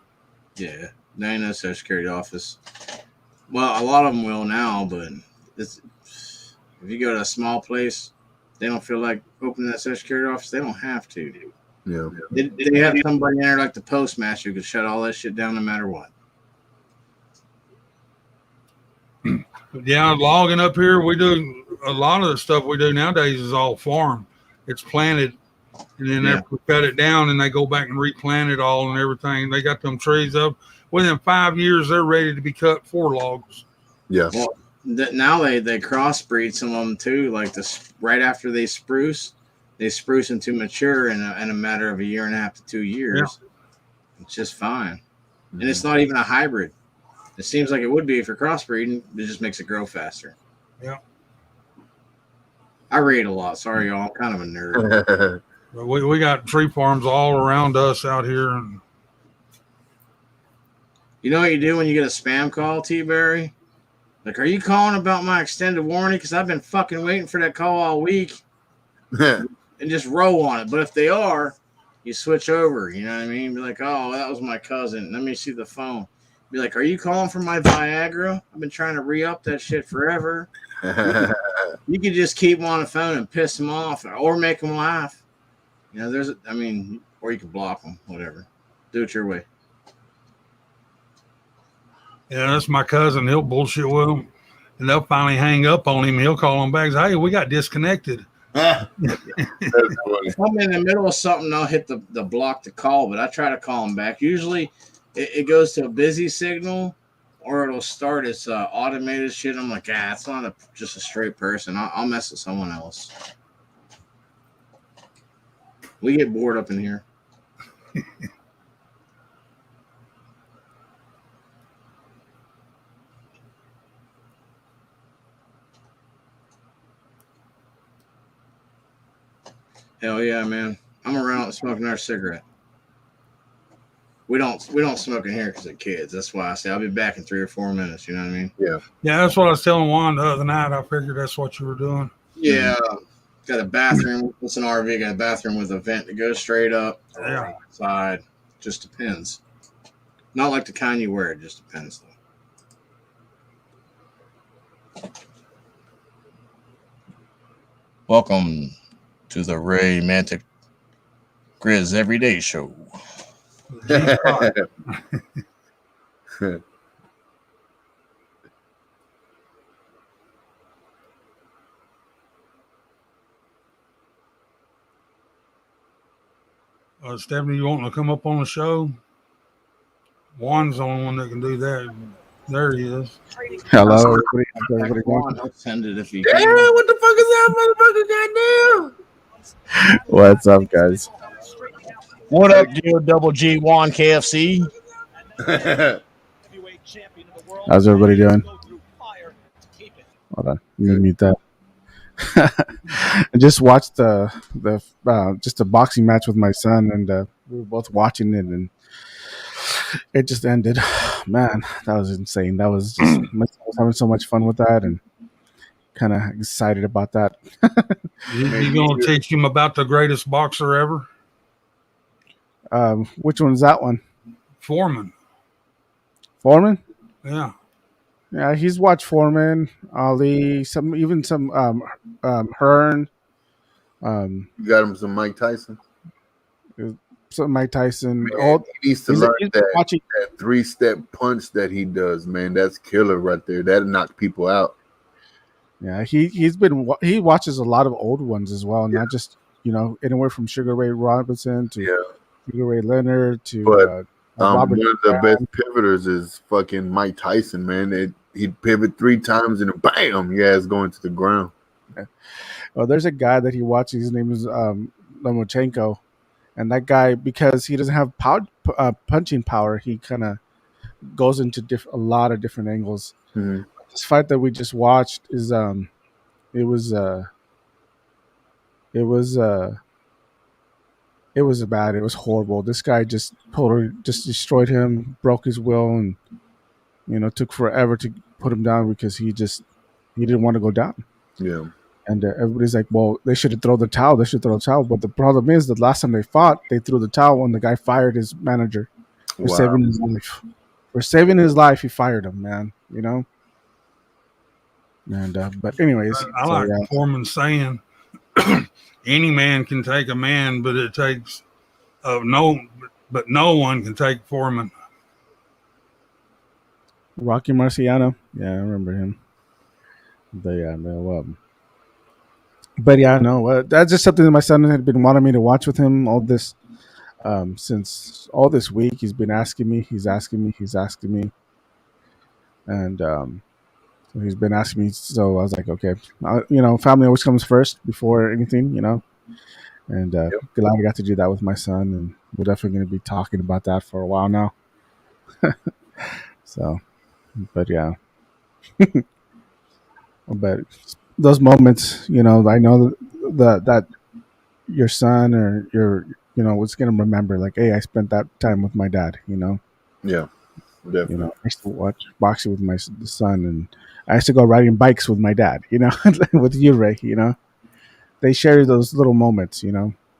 Yeah, there ain't no Social Security office. Well, a lot of them will now, but if you go to a small place, they don't feel like opening that Social Security office. They don't have to, dude. Yeah. They have somebody in there like the postmaster who could shut all that shit down no matter what. Yeah, logging up here, we do a lot of the stuff we do nowadays is all farm. It's planted, and then they cut it down, and they go back and replant it all and everything. They got them trees up. Within 5 years, they're ready to be cut for logs. Yeah. Well, now they crossbreed some of them too. Like this, right after they spruce into mature in a matter of a year and a half to 2 years. Yeah. It's just fine, and it's not even a hybrid. It seems like it would be if you're crossbreeding. It just makes it grow faster. Yeah. I read a lot. Sorry, y'all. I'm kind of a nerd. But we got tree farms all around us out here. And you know what you do when you get a spam call, T-Berry? Like, are you calling about my extended warranty? Because I've been fucking waiting for that call all week. And just roll on it. But if they are, you switch over. You know what I mean? Be like, oh, that was my cousin. Let me see the phone. Be like, are you calling for my Viagra? I've been trying to re-up that shit forever. You could just keep them on the phone and piss them off or make them laugh. You know, or you can block them, whatever. Do it your way. Yeah, that's my cousin. He'll bullshit with them, and they'll finally hang up on him. He'll call them back and say, hey, we got disconnected. If I'm in the middle of something, I'll hit the block to call, but I try to call them back. Usually it goes to a busy signal, or it'll start its automated shit. I'm like, it's not just a straight person. I'll mess with someone else. We get bored up in here. Hell yeah, man. I'm around smoking our cigarette. We don't smoke in here because of kids. That's why I say I'll be back in 3 or 4 minutes. You know what I mean? Yeah. Yeah, that's what I was telling Juan the other night. I figured that's what you were doing. Yeah. Got a bathroom. It's an RV. Got a bathroom with a vent that goes straight up. Yeah. Side. Just depends. Not like the kind you wear. It just depends, though. Welcome to the Ray Mantic Grizz Everyday Show. Stephanie, you want to come up on the show? Juan's the only one that can do that. There he is. Hello, everybody. Juan send it if you can. Yeah, what the fuck is that, motherfucker? Goddamn. What's up, guys? What up, dude? Double G Juan KFC. How's everybody doing? Hold on, let me mute that. I just watched just a boxing match with my son, and we were both watching it, and it just ended. Man, that was insane. That was just I was having so much fun with that, and kind of excited about that. You gonna teach him about the greatest boxer ever? Which one's that one? Foreman. Foreman? Yeah. Yeah, he's watched Foreman, Ali, some Hearn. You got him some Mike Tyson. Some Mike Tyson. Man, he needs to learn that 3-step punch that he does, man. That's killer right there. That'll knock people out. Yeah, he watches a lot of old ones as well, not just anywhere from Sugar Ray Robinson to Sugar Ray Leonard to Robert. One of the best pivoters is fucking Mike Tyson, man. He'd pivot 3 times and bam, it's going to the ground. Yeah. Well, there's a guy that he watches. His name is Lomachenko, and that guy, because he doesn't have punching power, he kind of goes into a lot of different angles. Mm-hmm. This fight that we just watched is it was bad. It was horrible. This guy just destroyed him, broke his will, and took forever to put him down because he didn't want to go down. Yeah. And everybody's like, well, they should throw the towel. But the problem is, the last time they fought, they threw the towel and the guy fired his manager for saving his life. For saving his life, he fired him, man. And but anyways, I like Foreman saying, any man can take a man, but it takes no one can take Foreman. Rocky Marciano, yeah, I remember him. But yeah, no, that's just something that my son had been wanting me to watch with him all this since all this week. He's been asking me. He's asking me, and so he's been asking me. So I was like, okay, family always comes first before anything, And Yep. glad I got to do that with my son, and we're definitely going to be talking about that for a while now. So, but yeah, but those moments, I know that your son or your, was going to remember, like, hey, I spent that time with my dad. Yeah, definitely. I used to watch boxing with my son, and I used to go riding bikes with my dad. With you, Ray. They share those little moments.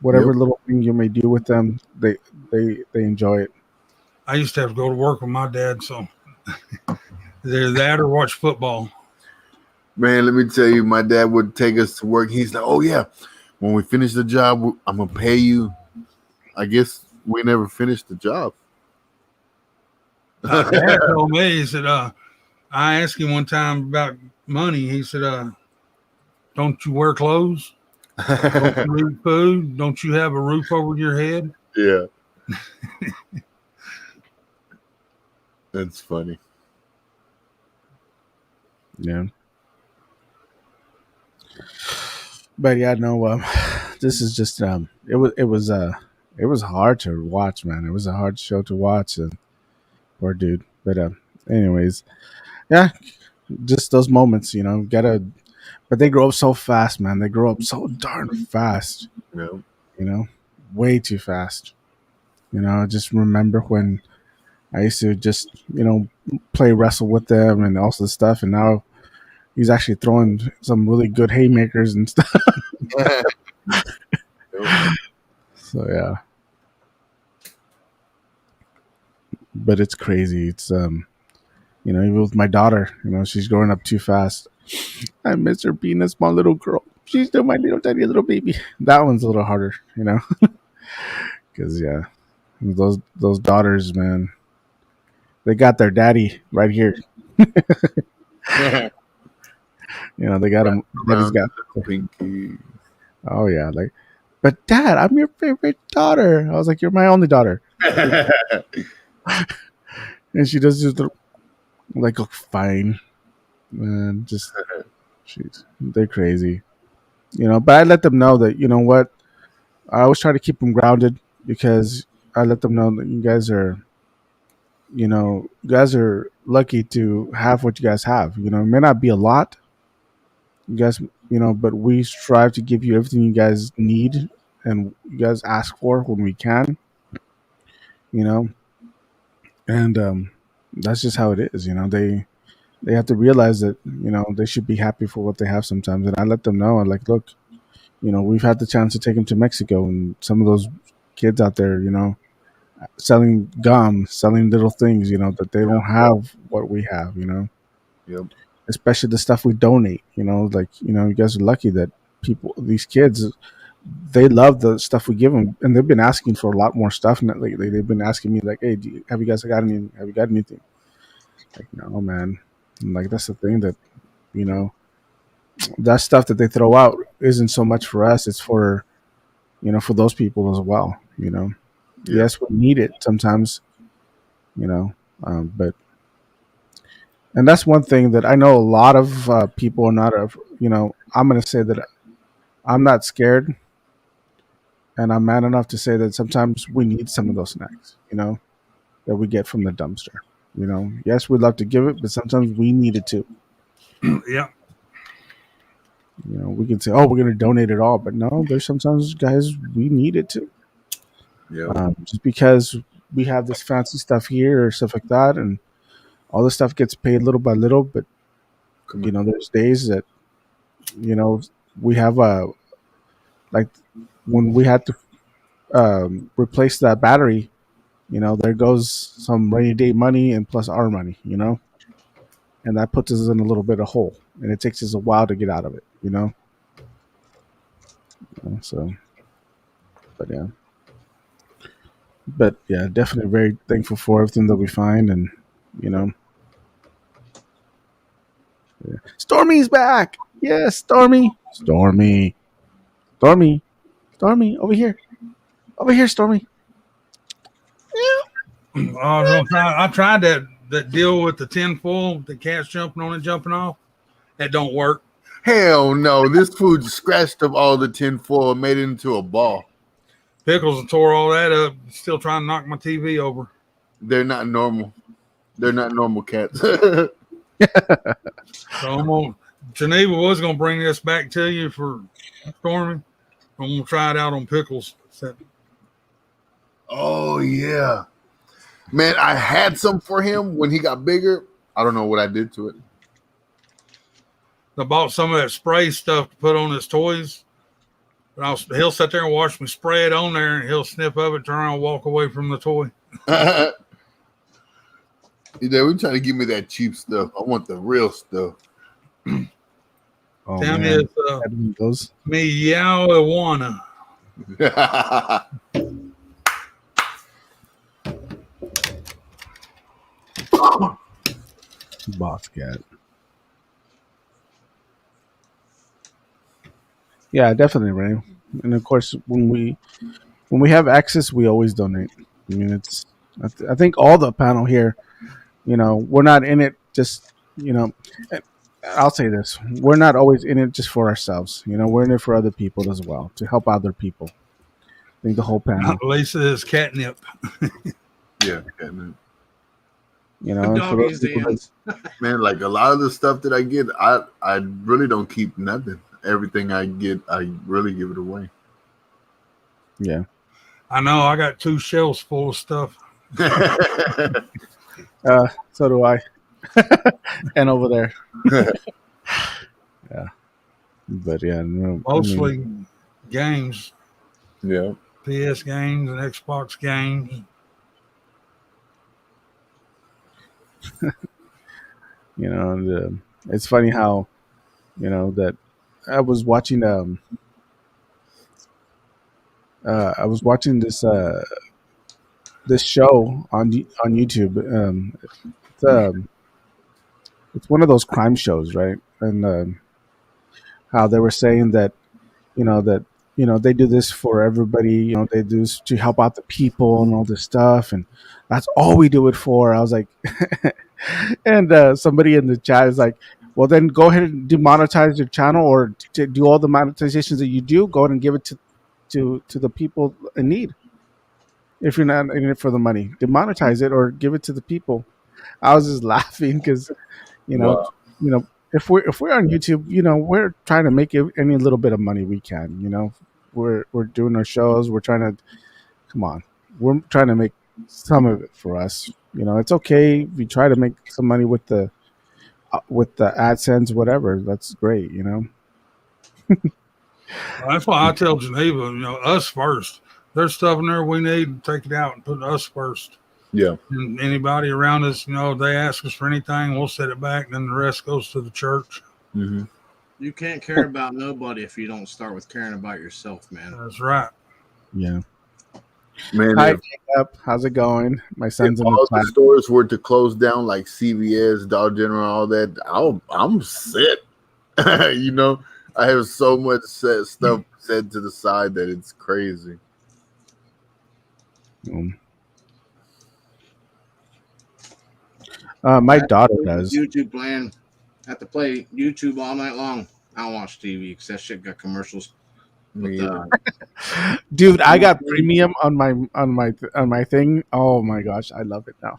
Whatever Yep. little thing you may do with them, they enjoy it. I used to have to go to work with my dad, so either that or watch football. Man, let me tell you, my dad would take us to work. He's like, "Oh yeah, when we finish the job, I'm gonna pay you." I guess we never finished the job. Dad told me, he said, I asked him one time about money. He said, don't you wear clothes? Don't you eat food? Don't you have a roof over your head? Yeah, that's funny. Yeah. But yeah, no, this is just it was hard to watch, man. It was a hard show to watch, poor dude. But anyways, yeah, just those moments, gotta. But they grow up so fast, man. They grow up so darn fast, You know? you know, way too fast. I just remember when I used to just play wrestle with them and all this stuff, and now he's actually throwing some really good haymakers and stuff. Yep. So yeah, but it's crazy. It's even with my daughter, she's growing up too fast. I miss her being a small little girl. She's still my little tiny little baby. That one's a little harder, because yeah, those daughters, man, they got their daddy right here. They got Right him. Daddy's around got. the pinky. Oh yeah, like, but Dad, I'm your favorite daughter. I was like, you're my only daughter, and she does just like look fine, man. Just they're crazy, But I let them know that what, I always try to keep them grounded because I let them know that you guys are lucky to have what you guys have. It may not be a lot, you guys, but we strive to give you everything you guys need and you guys ask for when we can, you know, and that's just how it is. They have to realize that they should be happy for what they have sometimes, and I let them know. I'm like, look, we've had the chance to take them to Mexico, and some of those kids out there, selling gum, selling little things, that they don't have what we have, Yep. especially the stuff we donate, like, you guys are lucky that these kids, they love the stuff we give them, and they've been asking for a lot more stuff lately. They've been asking me like, hey, have you got anything? Like, no, man. And like, that's the thing that, you know, that stuff that they throw out isn't so much for us. It's for, for those people as well, Yeah. Yes, we need it sometimes, but and that's one thing that I know a lot of people are not of. I'm going to say that I'm not scared, and I'm man enough to say that sometimes we need some of those snacks, that we get from the dumpster. Yes, we'd love to give it, but sometimes we need it too. Yeah. We can say, "Oh, we're going to donate it all," but no, there's sometimes, guys, we need it too. Yep. Just because we have this fancy stuff here or stuff like that, and all this stuff gets paid little by little, but Come on. there's days that we have like when we had to replace that battery. There goes some rainy day money and plus our money. And that puts us in a little bit of hole, and it takes us a while to get out of it. So, but yeah, definitely very thankful for everything that we find, and you know, yeah. Stormy's back. Yes, Stormy. Stormy. Stormy, Stormy, over here, Stormy. I tried that deal with the tinfoil, the cat's jumping on and jumping off. That don't work. Hell no! This food scratched up all the tinfoil and made it into a ball. Pickles tore all that up. Still trying to knock my TV over. They're not normal. They're not normal cats. So Geneva was gonna bring this back to you for Stormy. I'm gonna try it out on Pickles. Oh yeah, man! I had some for him when he got bigger. I don't know what I did to it. I bought some of that spray stuff to put on his toys. But he'll sit there and watch me spray it on there, and he'll sniff of it, turn around, and walk away from the toy. Yeah, we're trying to give me that cheap stuff. I want the real stuff. Oh, Down man. is Those. Meow-Iwana. Boss cat. Yeah, definitely, Ray. And of course, when we have access, we always donate. I mean, it's. I think all the panel here, we're not in it just. I'll say this: we're not always in it just for ourselves. We're in it for other people as well, to help other people. I think the whole panel. Lisa is catnip. Yeah, catnip. And for those people man, like a lot of the stuff that I get, I really don't keep nothing. Everything I get, I really give it away. Yeah. I know. I got 2 shelves full of stuff. So do I. And over there. Yeah. But yeah, no, Mostly games. Yeah. PS games and Xbox games. And it's funny how, that I was watching this show on YouTube. It's one of those crime shows, right? And how they were saying that they do this for everybody. They do this to help out the people and all this stuff, and that's all we do it for. I was like, and somebody in the chat is like, well, then go ahead and demonetize your channel, or to do all the monetizations that you do. Go ahead and give it to the people in need. If you're not in it for the money, demonetize it or give it to the people. I was just laughing because, Wow. if we're on YouTube, we're trying to make any little bit of money we can. We're doing our shows. We're trying to, come on, we're trying to make some of it for us. It's okay if we try to make some money with the AdSense, whatever. That's great. That's why I tell Geneva, us first. There's stuff in there we need, take it out and put us first. Yeah. And anybody around us, they ask us for anything, we'll set it back, then the rest goes to the church. Mm-hmm. You can't care about nobody if you don't start with caring about yourself, man. That's right. Yeah. Man, Hi, Jacob. How's it going? My son's if in all the class. the stores were to close down, like CVS, Dollar General, all that, I'm set. I have so much stuff set to the side that it's crazy. My daughter does. YouTube plan. I have to play YouTube all night long. I don't watch TV because that shit got commercials. Dude, I got premium on my thing. Oh my gosh, I love it now.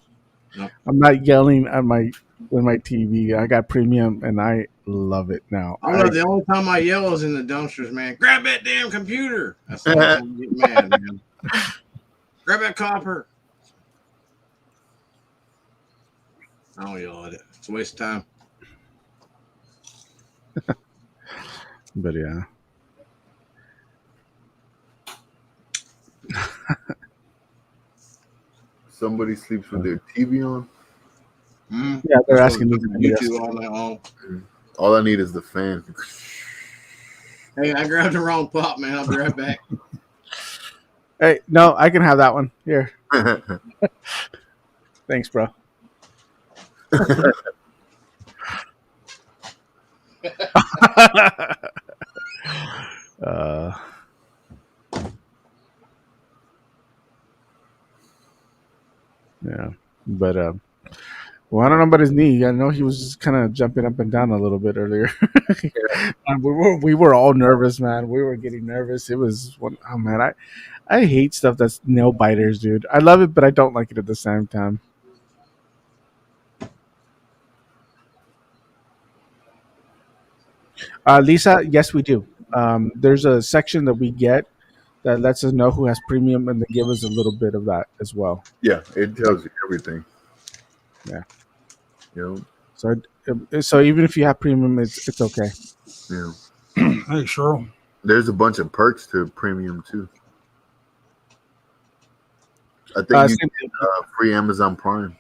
Nope. I'm not yelling at my TV. I got premium and I love it now. I know the only time I yell is in the dumpsters, man. Grab that damn computer. That's the only time I get mad, man. Grab that copper. I don't yell at it. It's a waste of time. But yeah. Somebody sleeps with their TV on. Mm-hmm. Yeah, they're asking me YouTube all night long. All I need is the fan. Hey, I grabbed the wrong pop, man. I'll be right back. Hey, no, I can have that one. Here. Thanks, bro. But well, I don't know about his knee. I know he was just kind of jumping up and down a little bit earlier. We were all nervous, man. We were getting nervous. It was one. Oh man, I hate stuff that's nail biters, dude. I love it, but I don't like it at the same time. Lisa, yes, we do. There's a section that we get that lets us know who has premium, and they give us a little bit of that as well. Yeah, it tells you everything. Yeah. You know. So even if you have premium, it's okay. Yeah. Hey, Cheryl. There's a bunch of perks to premium too. I think you get free Amazon Prime.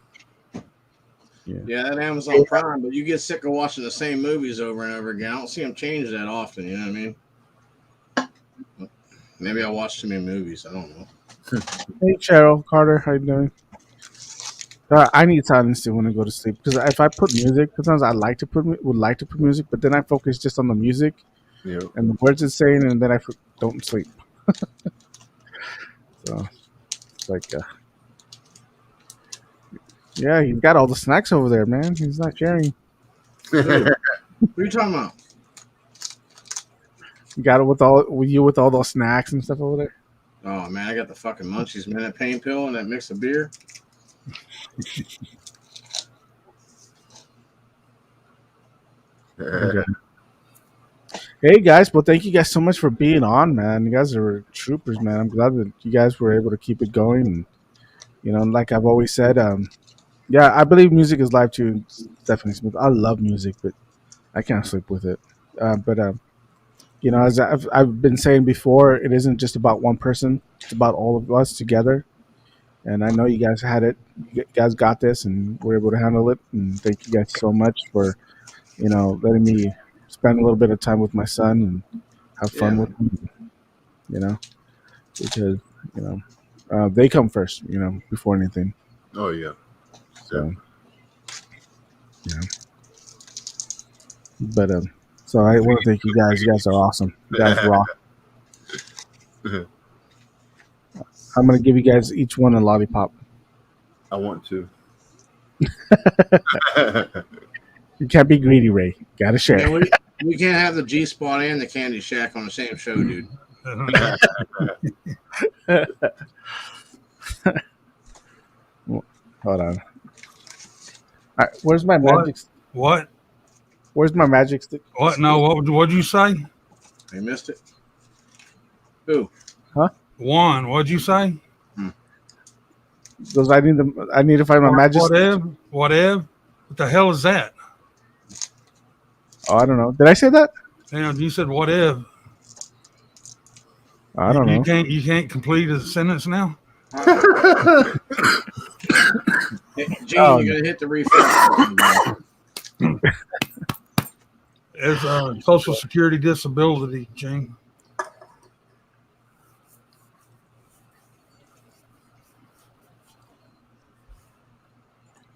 Yeah, that Amazon Prime, but you get sick of watching the same movies over and over again. I don't see them change that often. You know what I mean? Maybe I watch too many movies. I don't know. Hey, Cheryl Carter, how you doing? I need silence too when I go to sleep because if I put music, sometimes I would like to put music, but then I focus just on the music and the words it's saying, and then I don't sleep. So it's like, yeah, he's got all the snacks over there, man. He's not sharing. What are you talking about? You got it with all those snacks and stuff over there. Oh man, I got the fucking munchies, man. That pain pill and that mix of beer. Okay. Hey guys, well thank you guys so much for being on, man. You guys are troopers, man. I'm glad that you guys were able to keep it going. And, like I've always said, yeah, I believe music is life too. It's definitely smooth. I love music, but I can't sleep with it. But as I've been saying before, it isn't just about one person. It's about all of us together. And I know you guys had it. You guys got this, and were able to handle it. And thank you guys so much for, letting me spend a little bit of time with my son and have fun with him. Because they come first. Before anything. Oh yeah. So yeah. But so I want to thank you guys. You guys are awesome. You guys rock. I'm gonna give you guys each one a lollipop. I want to. You can't be greedy, Ray. Gotta share. Man, we can't have the G Spot and the Candy Shack on the same show, dude. Hold on. All right, where's my magic? What? Where's my magic stick? What? No. What'd you say? You missed it. Who? Huh? One. What'd you say? Because I need to find my magic. Whatever. What the hell is that? Oh, I don't know. Did I say that? Damn, you said whatever. I don't know. You can't complete a sentence now. Gene, you gotta hit the refresh. It's a Social Security disability, Gene.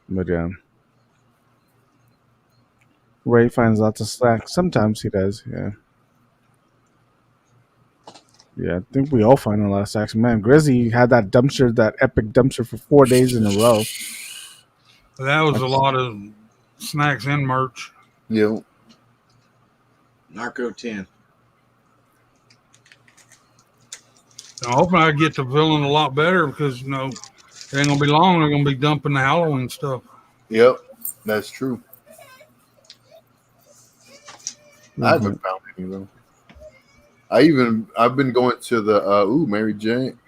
But Ray finds lots of slack. Sometimes he does. Yeah. Yeah, I think we all find a lot of slacks. Man, Grizzly had that epic dumpster for 4 days in a row. That was a lot of snacks and merch. Yep. Narco 10. I'm hoping I get to feeling a lot better because, it ain't going to be long. They're going to be dumping the Halloween stuff. Yep, that's true. I haven't found any though. I've been going to the Mary Jane.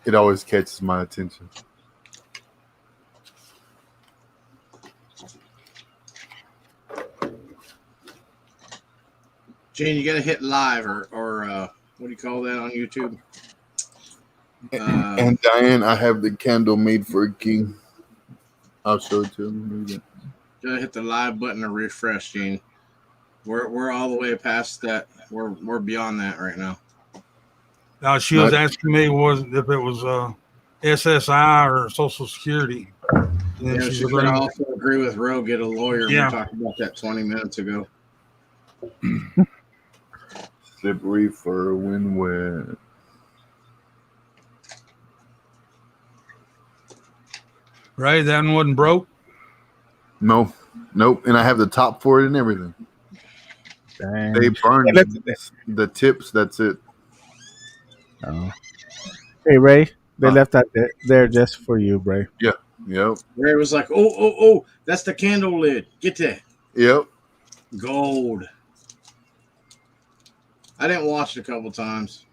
It always catches my attention. Gene, you gotta hit live or what do you call that on YouTube? And Diane, I have the candle made for a king. I'll show it to him. Gotta hit the live button to refresh, Gene. We're all the way past that. We're beyond that right now. Now she was asking me if it was SSI or Social Security. Yeah, she's going to also agree with Roe. Get a lawyer. Yeah. We talked about that 20 minutes ago. Slippery for a wind wet. Ray, that one wasn't broke. No, nope. And I have the top for it and everything. Dang. They burned Hey, let's- the tips. That's it. oh. Hey Ray, they Huh. left that there just for you, Ray. Yeah. Yep. Ray was like, oh, that's the candle lid. Get that. Yep. Gold. I didn't watch it a couple times.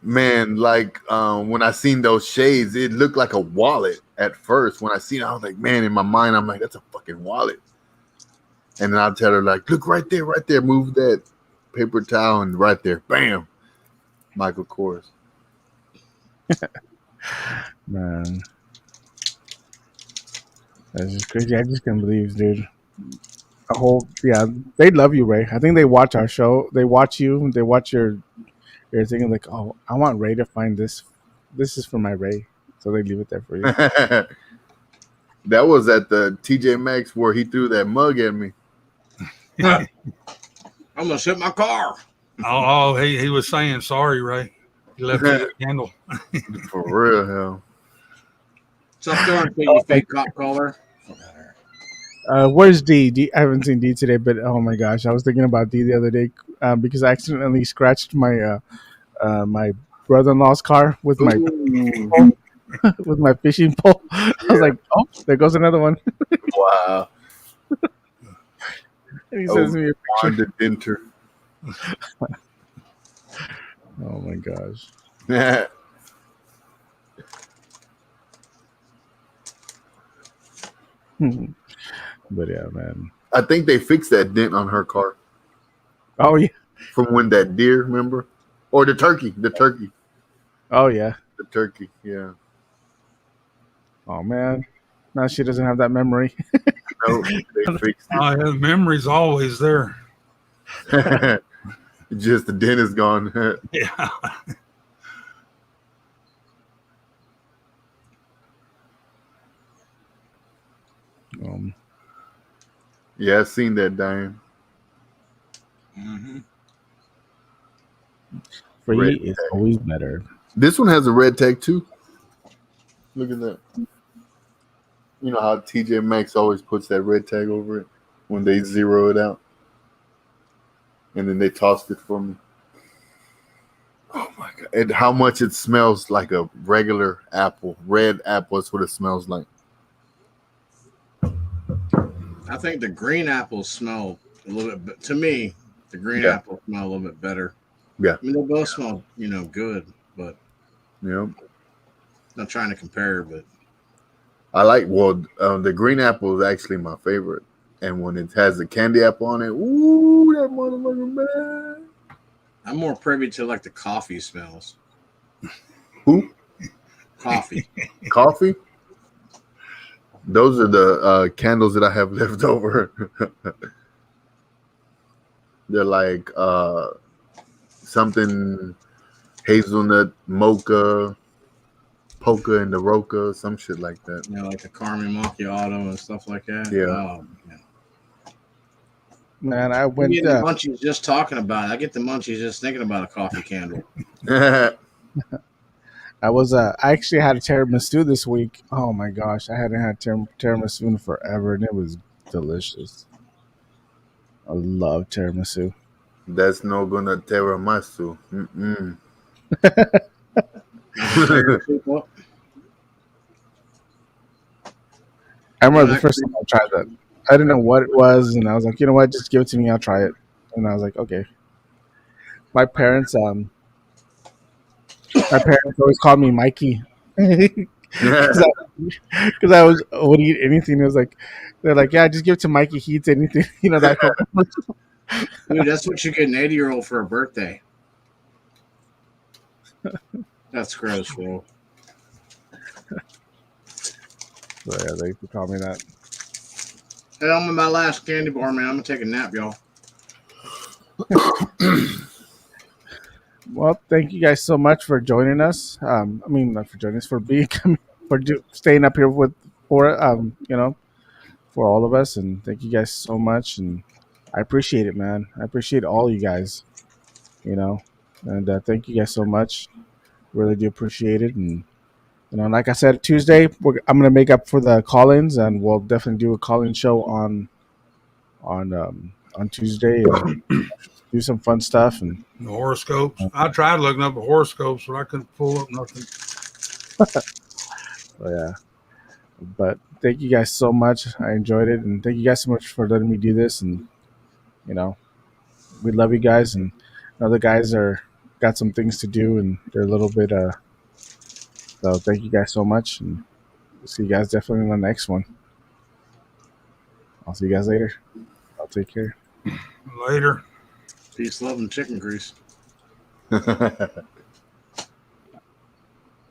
Man, like when I seen those shades, it looked like a wallet at first. When I seen it, I was like, man, in my mind, I'm like, that's a fucking wallet. And then I'll tell her, like, look right there, move that paper towel, and right there, bam, Michael Kors. Man, that's just crazy. I just can't believe, dude. They love you, Ray. I think they watch our show. They watch you. They watch your thing. Like, oh, I want Ray to find this. This is for my Ray, so they leave it there for you. That was at the TJ Maxx where he threw that mug at me. I'm gonna set my car. Oh, he was saying sorry, Ray. He left you the candle. For real, hell. Stop throwing you fake cop collar. Where's D? D? I haven't seen D today, but oh my gosh, I was thinking about D the other day because I accidentally scratched my my brother-in-law's car with my with my fishing pole. I was like, oh, there goes another one. Wow. And he sends me a picture. The Denter. Oh my gosh. But yeah, man. I think they fixed that dent on her car Oh yeah. from when that deer, remember? Or the turkey. Oh yeah. The turkey, yeah. Oh man. Now she doesn't have that memory. No, they fixed His memory's always there. it. Just the dent is gone. Yeah. Yeah, I seen that, Diane. Mm-hmm. Free Red is tag. always better. This one has a red tag too. Look at that. You know how TJ Maxx always puts that red tag over it when they zero it out? And then they tossed it for me. Oh my God. And how much it smells like a regular apple. Red apple is what it smells like. I think the green apples smell a little bit. To me, the green apples smell a little bit better. Yeah. I mean, they both smell, good, but Yeah. not trying to compare. But I like, the green apple is actually my favorite. And when it has the candy apple on it, ooh, that motherfucker, man. I'm more privy to like the coffee smells. Who? Coffee. Coffee? Those are the candles that I have left over. They're like something hazelnut, mocha, polka, and the roca, some shit like that. Like the Carmen Macchiato and stuff like that. Yeah. Man, I I'm went. getting the munchies just talking about it. I get the munchies just thinking about a coffee candle. I actually had a tiramisu this week. Oh my gosh, I hadn't had tiramisu in forever, and it was delicious. I love tiramisu. That's no gonna tiramisu. I remember the first time I tried that. I didn't know what it was, and I was like, you know what, just give it to me. I'll try it. And I was like, okay. My parents always called me Mikey because I would eat anything. It was like they're like, yeah, just give it to Mikey. He eats anything. That. Dude, that's what you get an 80-year-old for a birthday. That's gross, bro. So yeah, they used to call me that. Hey, I'm in my last candy bar, man. I'm gonna take a nap, y'all. Well, thank you guys so much for joining us. Not for joining us, for staying up here for all of us, and thank you guys so much. And I appreciate it, man. I appreciate all you guys. And thank you guys so much. Really do appreciate it, and Like I said, Tuesday I'm gonna make up for the call-ins, and we'll definitely do a call-in show on Tuesday and do some fun stuff. And The horoscopes. I tried looking up the horoscopes, but I couldn't pull up nothing. yeah, but thank you guys so much. I enjoyed it, and thank you guys so much for letting me do this. And you know, we love you guys, and other guys are got some things to do, and they're a little bit. So thank you guys so much, and we'll see you guys definitely in the next one. I'll see you guys later. I'll take care. Later. Peace, love, and chicken grease.